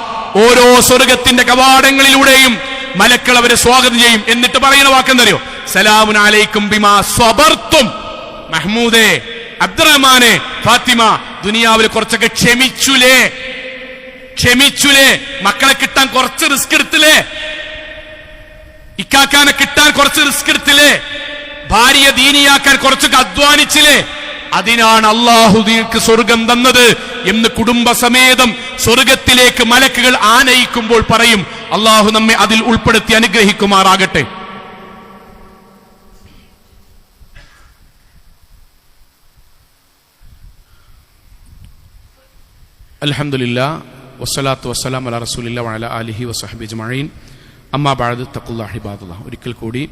ഓരോ സ്വർഗ്ഗത്തിന്റെ കവാടങ്ങളിലൂടെയും മലക്കൾ അവരെ സ്വാഗതം ചെയ്യും. എന്നിട്ട് പറയുന്ന വാക്കെന്തറിയോ? സലാമുൻ അലൈക്കും ബിമാ സബർതും. മഹ്മൂദേ, അബ്ദുറഹ്മാനെ, ഫാത്തിമ, ദുനിയാവിൽ കുറച്ചൊക്കെ ക്ഷമിച്ചുലേ? മക്കളെ കിട്ടാൻ കുറച്ച് റിസ്ക് എടുത്തില്ലേ? ഇക്കാക്കാനെ കിട്ടാൻ കുറച്ച് റിസ്ക് എടുത്തില്ലേ? ഭാര്യ ദീനിയാക്കാൻ കുറച്ചൊക്കെ അധ്വാനിച്ചില്ലേ? അതിനാണ് അല്ലാഹു നിങ്ങൾക്ക് സ്വർഗം തന്നത് എന്ന് കുടുംബസമേതം സ്വർഗത്തിലേക്ക് മലക്കുകൾ ആനയിക്കുമ്പോൾ പറയും. അല്ലാഹു നമ്മെ അതിൽ ഉൾപ്പെടുത്തി അനുഗ്രഹിക്കുമാറാകട്ടെ. അൽഹംദുലില്ലാഹ് വസ്സലാത്തു വസ്സലാമു അലാ റസൂലില്ലാഹി വഅലാ ആലിഹി വസഹ്ബിഹി അജ്മഈൻ. അമ്മാ ബഅദ് തഖുല്ലാഹി ഇബാദല്ലാഹ്. ഒരിക്കൽ കൂടി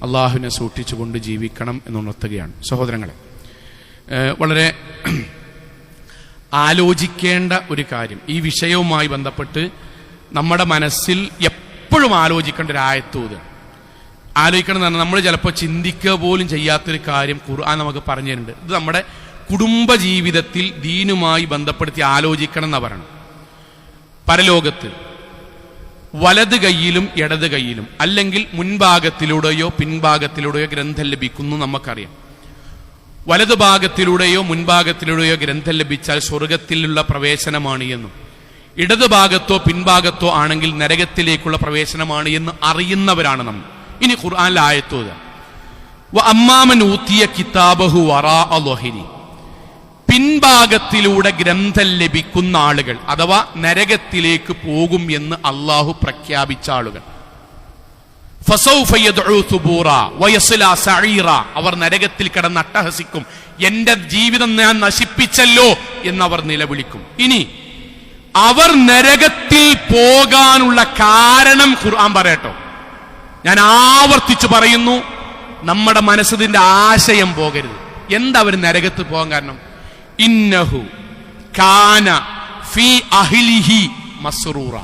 അള്ളാഹുവിനെ സൂക്ഷിച്ചുകൊണ്ട് ജീവിക്കണം എന്നുണർത്തുകയാണ് സഹോദരങ്ങളെ. വളരെ ആലോചിക്കേണ്ട ഒരു കാര്യം, ഈ വിഷയവുമായി ബന്ധപ്പെട്ട് നമ്മുടെ മനസ്സിൽ എപ്പോഴും ആലോചിക്കേണ്ട ഒരു ആയത്തൂത്. ആലോചിക്കണം എന്ന് പറഞ്ഞാൽ നമ്മൾ ചിലപ്പോൾ ചിന്തിക്കുക പോലും ചെയ്യാത്തൊരു കാര്യം ഖുർആൻ നമുക്ക് പറഞ്ഞു തരുന്നുണ്ട്. ഇത് നമ്മുടെ കുടുംബജീവിതത്തിൽ ദീനുമായി ബന്ധപ്പെടുത്തി ആലോചിക്കണം എന്നാ പറയണം. പരലോകത്ത് വലത് കൈയിലും ഇടത് കൈയിലും അല്ലെങ്കിൽ മുൻഭാഗത്തിലൂടെയോ പിൻഭാഗത്തിലൂടെയോ ഗ്രന്ഥം ലഭിക്കുന്നു നമുക്കറിയാം. വലതു ഭാഗത്തിലൂടെയോ മുൻഭാഗത്തിലൂടെയോ ഗ്രന്ഥം ലഭിച്ചാൽ സ്വർഗത്തിലുള്ള പ്രവേശനമാണ് എന്നും ഇടതു ഭാഗത്തോ പിൻഭാഗത്തോ ആണെങ്കിൽ നരകത്തിലേക്കുള്ള പ്രവേശനമാണ് എന്ന് അറിയുന്നവരാണ് നമ്മൾ. ഇനി ഖുർആനിലെ ആയത്ത് അമ്മാമൻ ഊത്തിയ കിതാബഹു വറാഅ ളഹരി, പിൻഭാഗത്തിലൂടെ ഗ്രന്ഥം ലഭിക്കുന്ന ആളുകൾ അഥവാ നരകത്തിലേക്ക് പോകും എന്ന് അള്ളാഹു പ്രഖ്യാപിച്ച ആളുകൾ, ഫസൗഫ യദ്ഉ സുബൂറാ വയസ്ലാ സഈറാ, അവർ നരകത്തിൽ കിടന്ന് അട്ടഹസിക്കും, എന്റെ ജീവിതം ഞാൻ നശിപ്പിച്ചല്ലോ എന്നവർ നിലവിളിക്കും. ഇനി അവർ നരകത്തിൽ പോകാനുള്ള കാരണം ഖുർആൻ പറയട്ടോ. ഞാൻ ആവർത്തിച്ചു പറയുന്നു, നമ്മുടെ മനസ്സിന്റെ ആശയം പോകരുത്. എന്താ അവർ നരകത്ത് പോകാൻ കാരണം? ഇന്നഹു കാന ഫീ അഹ്ലിഹി മസ്റൂറ.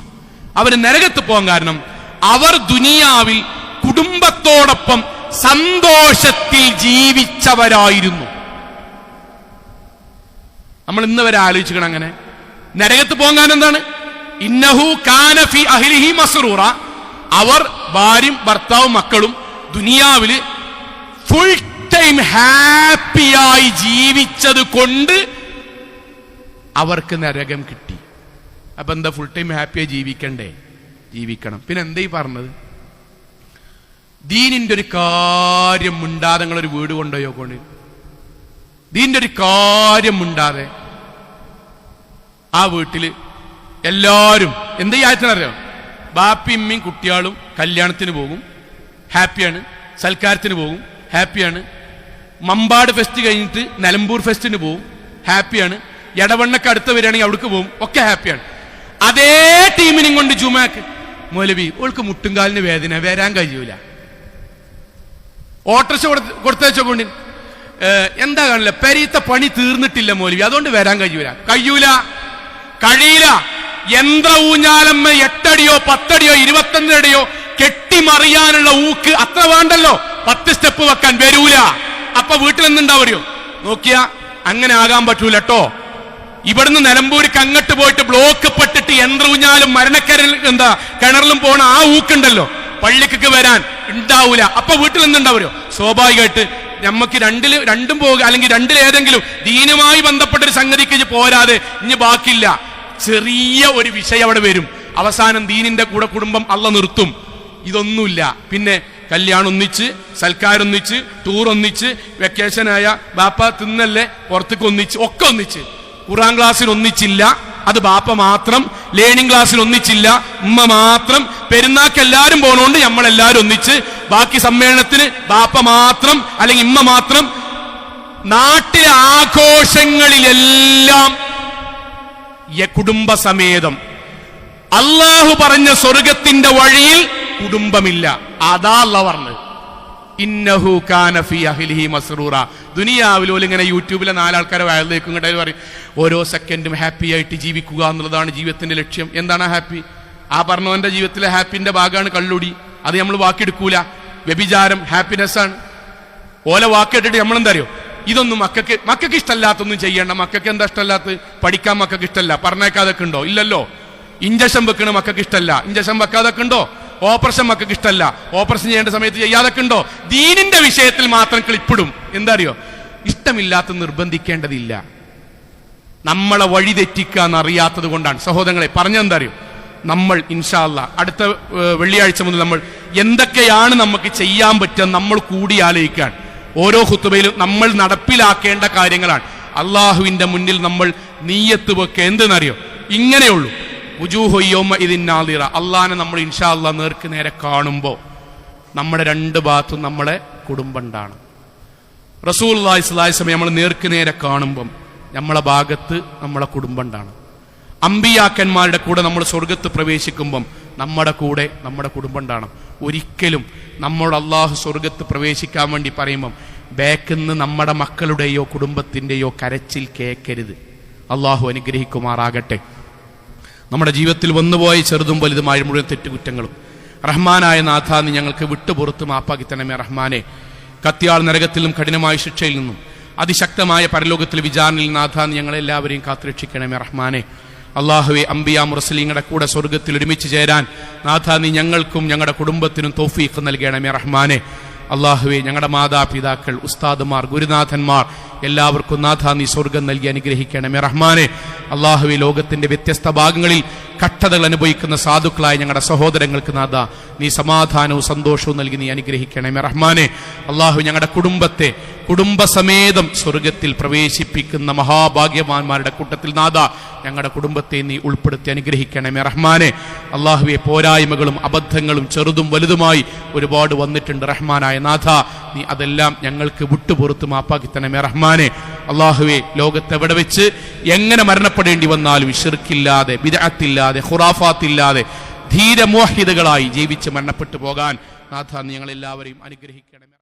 അവർ നരകത്ത് പോകാൻ കാരണം അവർ ദുനിയാവിൽ കുടുംബത്തോടൊപ്പം സന്തോഷത്തിൽ ജീവിച്ചവരായിരുന്നു. നമ്മൾ ഇന്ന് വരെ ആലോചിക്കണം അങ്ങനെ. നരകത്ത് പോകാൻ എന്താണ്? ഇന്നഹു കാന ഫി അഹ്ലിഹി മസ്റൂറ. അവർ ഭാര്യയും ഭർത്താവും മക്കളും ദുനിയാവില് ഫുൾ ടൈം ഹാപ്പിയായി ജീവിച്ചത് കൊണ്ട് അവർക്ക് നരകം കിട്ടി. അപ്പൊ എന്താ, ഫുൾ ടൈം ഹാപ്പിയായി ജീവിക്കണ്ടേ? ജീവിക്കണം. പിന്നെ എന്താ ഈ പറഞ്ഞത്? ദീനിന്റെ ഒരു കാര്യം മുണ്ടാതെ നിങ്ങളൊരു വീട് കൊണ്ടുപോയോ കൊണ്ട്, ദീനിന്റെ ഒരു കാര്യം മുണ്ടാതെ ആ വീട്ടില് എല്ലാവരും എന്താ ഈ ആയത്തിനറിയാം? ബാപ്പി ഇമ്മയും കുട്ടികളും കല്യാണത്തിന് പോകും, ഹാപ്പിയാണ്. സൽക്കാരത്തിന് പോകും, ഹാപ്പിയാണ്. മമ്പാട് ഫെസ്റ്റ് കഴിഞ്ഞിട്ട് നിലമ്പൂർ ഫെസ്റ്റിന് പോകും, ഹാപ്പിയാണ്. എടവണ്ണക്ക് അടുത്ത് വരികയാണെങ്കിൽ അവിടേക്ക് പോകും, ഒക്കെ ഹാപ്പിയാണ്. അതേ ടീമിനും കൊണ്ട് ജുമാക്ക് മൗലവി ഓൾക്ക് മുട്ടുംകാലിന് വേദന, വരാൻ കഴിയൂല. ഓട്ടർഷ കൊടുത്തേച്ചോണ്ട് എന്താ കാണില്ല, പെരീത്ത പണി തീർന്നിട്ടില്ല മൗലവി, അതുകൊണ്ട് വരാൻ കഴിയൂല. യന്ത്ര ഊഞ്ഞാലമ്മ 8 അടിയോ 10 അടിയോ 25 അടിയോ കെട്ടിമറിയാനുള്ള ഊക്ക് അത്ര വേണ്ടല്ലോ, 10 സ്റ്റെപ്പ് വെക്കാൻ വരൂല. അപ്പൊ വീട്ടിൽ നിന്നുണ്ടാവോ? നോക്കിയാ അങ്ങനെ ആകാൻ പറ്റൂല കേട്ടോ. ഇവിടുന്ന് നിലമ്പൂർക്ക് അങ്ങോട്ട് പോയിട്ട് ബ്ലോക്ക് പെട്ടിട്ട് യന്ത്ര ഊഞ്ഞാലും കിണറിലും പോണ ആ ഊക്കുണ്ടല്ലോ, പള്ളിക്കൊക്കെ വരാൻ ഉണ്ടാവൂല. അപ്പൊ വീട്ടിൽ നിന്നുണ്ടാവോ? സ്വാഭാവികമായിട്ട് നമുക്ക് രണ്ടും പോകുക, അല്ലെങ്കിൽ രണ്ടിലേതെങ്കിലും ദീനുമായി ബന്ധപ്പെട്ടൊരു സംഗതിക്ക് പോരാതെ ഇനി ബാക്കിയില്ല. ചെറിയ ഒരു വിഷയം അവിടെ വരും, അവസാനം ദീനിന്റെ കൂടെ കുടുംബം അള്ള നിർത്തും. ഇതൊന്നുമില്ല. പിന്നെ കല്യാണം ഒന്നിച്ച്, സൽക്കാരൊന്നിച്ച്, ടൂർ ഒന്നിച്ച്, വെക്കേഷനായ ബാപ്പ തിന്നല്ലേ പുറത്തേക്ക് ഒന്നിച്ച്, ഒക്കെ ഒന്നിച്ച്. ഖുർആൻ ക്ലാസ്സിൽ ഒന്നിച്ചില്ല, അത് ബാപ്പ മാത്രം. ലേണിംഗ് ക്ലാസ്സിൽ ഒന്നിച്ചില്ല, ഉമ്മ മാത്രം. പെരുന്നാക്ക് എല്ലാരും പോണോണ്ട് നമ്മളെല്ലാരും ഒന്നിച്ച്. ബാക്കി സമ്മേളനത്തിന് ബാപ്പ മാത്രം അല്ലെങ്കിൽ ഉമ്മ മാത്രം. നാട്ടിലെ ആഘോഷങ്ങളിലെല്ലാം കുടുംബസമേതം. അള്ളാഹു പറഞ്ഞ സ്വർഗത്തിന്റെ വഴിയിൽ കുടുംബമില്ല. അതാ അല്ലാഹു പറഞ്ഞത്, ഇന്നഹു കാന ഫീ അഹ്ലിഹി മസ്റൂറ. ദുനിയാവിലോലും ഇങ്ങനെ യൂട്യൂബിലെ 4 ആൾക്കാരെ വയലിലേക്കും ഇങ്ങോട്ട് പറയും ഓരോ സെക്കൻഡും ഹാപ്പി ആയിട്ട് ജീവിക്കുക എന്നുള്ളതാണ് ജീവിതത്തിന്റെ ലക്ഷ്യം. എന്താണ് ഹാപ്പി? ആ പറഞ്ഞവന്റെ ജീവിതത്തിലെ ഹാപ്പിന്റെ ഭാഗമാണ് കള്ളുടി. അത് നമ്മൾ വാക്കെടുക്കൂല. വ്യഭിചാരം ഹാപ്പിനെസ് ആണ്. ഓല വാക്കെട്ടിട്ട് നമ്മളെന്താ അറിയോ, ഇതൊന്നും മക്കൾക്ക് ഇഷ്ടമല്ലാത്തൊന്നും ചെയ്യണ്ട. മക്കൾക്ക് എന്താ ഇഷ്ടമല്ലാത്ത? പഠിക്കാൻ മക്കൾക്ക് ഇഷ്ടമല്ല, പറഞ്ഞേക്കാതൊക്കെ ഉണ്ടോ? ഇല്ലല്ലോ. ഇഞ്ചക്ഷൻ വെക്കണ മക്കൾക്ക് ഇഷ്ടമല്ല, ഇഞ്ചക്ഷൻ വെക്കാതൊക്കെ ഉണ്ടോ? ഓപ്പറേഷൻ മക്കൾക്ക് ഇഷ്ടമല്ല, ഓപ്പറേഷൻ ചെയ്യേണ്ട സമയത്ത് ചെയ്യാതൊക്കെ ഉണ്ടോ? ദീനിന്റെ വിഷയത്തിൽ മാത്രം ക്ലിപ്പിടും. എന്താ അറിയോ, ഇഷ്ടമില്ലാത്ത നിർബന്ധിക്കേണ്ടതില്ല. നമ്മളെ വഴി തെറ്റിക്കാന്ന് അറിയാത്തത് കൊണ്ടാണ്. സഹോദരങ്ങളെ പറഞ്ഞെന്താ അറിയോ, നമ്മൾ ഇൻഷാ അല്ലാഹ് അടുത്ത വെള്ളിയാഴ്ച മുതൽ നമ്മൾ എന്തൊക്കെയാണ് നമുക്ക് ചെയ്യാൻ പറ്റുക നമ്മൾ കൂടി ആലോചിക്കാൻ. ഓരോ ഖുതുബയിലും നമ്മൾ നടപ്പിലാക്കേണ്ട കാര്യങ്ങളാണ്. അള്ളാഹുവിന്റെ മുന്നിൽ നമ്മൾ നീയത്ത് വെക്കുക. എന്തെന്നറിയോ, ഇങ്ങനെയുള്ളൂ. അള്ളാഹനെ നമ്മൾ ഇൻഷാ അല്ലാഹ് നേർക്ക് നേരെ കാണുമ്പോൾ നമ്മുടെ 2 ഭാഗത്തും നമ്മളെ കുടുംബണ്ടാണ്. റസൂലുള്ളാഹി സ്വല്ലല്ലാഹി അലൈഹി വസല്ലം നമ്മൾ നേർക്ക് നേരെ കാണുമ്പം നമ്മളെ ഭാഗത്ത് നമ്മളെ കുടുംബണ്ടാണ്. അമ്പിയാക്കന്മാരുടെ കൂടെ നമ്മൾ സ്വർഗത്ത് പ്രവേശിക്കുമ്പം നമ്മുടെ കൂടെ നമ്മുടെ കുടുംബണ്ടാണ്. ഒരിക്കലും നമ്മോട് അള്ളാഹു സ്വർഗത്ത് പ്രവേശിക്കാൻ വേണ്ടി പറയുമ്പം ബാക്കിന്ന് നമ്മുടെ മക്കളുടെയോ കുടുംബത്തിന്റെയോ കരച്ചിൽ കേൾക്കരുത്. അള്ളാഹു അനുഗ്രഹിക്കുമാറാകട്ടെ. നമ്മുടെ ജീവിതത്തിൽ വന്നുപോയ ചെറുതും വലുതുമായ മുഴുവൻ തെറ്റുകുറ്റങ്ങളും റഹ്മാനായ നാഥ നീ ഞങ്ങൾക്ക് വിട്ടുപുറത്ത് മാപ്പാക്കി തരണമേ റഹ്മാനെ. കത്തിയാൾ നരകത്തിലും കഠിനമായ ശിക്ഷയിൽ നിന്നും അതിശക്തമായ പരലോകത്തിലെ വിചാരണയിൽ നാഥ നീ ഞങ്ങളെല്ലാവരെയും കാത്തുരക്ഷിക്കണമേ റഹ്മാനെ. അള്ളാഹുവെ, അംബിയാ മുർസലീങ്ങളുടെ കൂടെ സ്വർഗത്തിൽ ഒരുമിച്ച് ചേരാൻ നാഥ നീ ഞങ്ങൾക്കും ഞങ്ങളുടെ കുടുംബത്തിനും തൗഫീഖ് നൽകണമേ റഹ്മാനെ. അള്ളാഹുവെ, ഞങ്ങളുടെ മാതാപിതാക്കൾ, ഉസ്താദുമാർ, ഗുരുനാഥന്മാർ എല്ലാവർക്കും നാഥ നീ സ്വർഗം നൽകി അനുഗ്രഹിക്കണമേ റഹ്മാനെ. അള്ളാഹുവെ, ലോകത്തിന്റെ വ്യത്യസ്ത ഭാഗങ്ങളിൽ കഷ്ടതകൾ അനുഭവിക്കുന്ന സാധുക്കളായ ഞങ്ങളുടെ സഹോദരങ്ങൾക്ക് നാഥ നീ സമാധാനവും സന്തോഷവും നൽകി നീ അനുഗ്രഹിക്കണമേ റഹ്മാനെ. അള്ളാഹു, ഞങ്ങളുടെ കുടുംബത്തെ കുടുംബസമേതം സ്വർഗത്തിൽ പ്രവേശിപ്പിക്കുന്ന മഹാഭാഗ്യവാന്മാരുടെ കൂട്ടത്തിൽ നാഥ ഞങ്ങളുടെ കുടുംബത്തെ നീ ഉൾപ്പെടുത്തി അനുഗ്രഹിക്കണമേ റഹ്മാനെ. അള്ളാഹുവെ, പോരായ്മകളും അബദ്ധങ്ങളും ചെറുതും വലുതുമായി ഒരുപാട് വന്നിട്ടുണ്ട് റഹ്മാനായ നാഥ നീ അതെല്ലാം ഞങ്ങൾക്ക് വിട്ടുപുറത്ത് മാപ്പാക്കി തരണമേ റഹ്മാനെ. അള്ളാഹുവെ, ലോകത്തെവിടെ വെച്ച് എങ്ങനെ മരണപ്പെടേണ്ടി വന്നാലും ശിർക്കില്ലാതെ, ബിദ്അത്തില്ലാതെ, ഖുറാഫാത്തില്ലാതെ ധീരമോഹിതകളായി ജീവിച്ച് മരണപ്പെട്ടു പോകാൻ നാഥ നീ ഞങ്ങളെല്ലാവരെയും അനുഗ്രഹിക്കണമേ.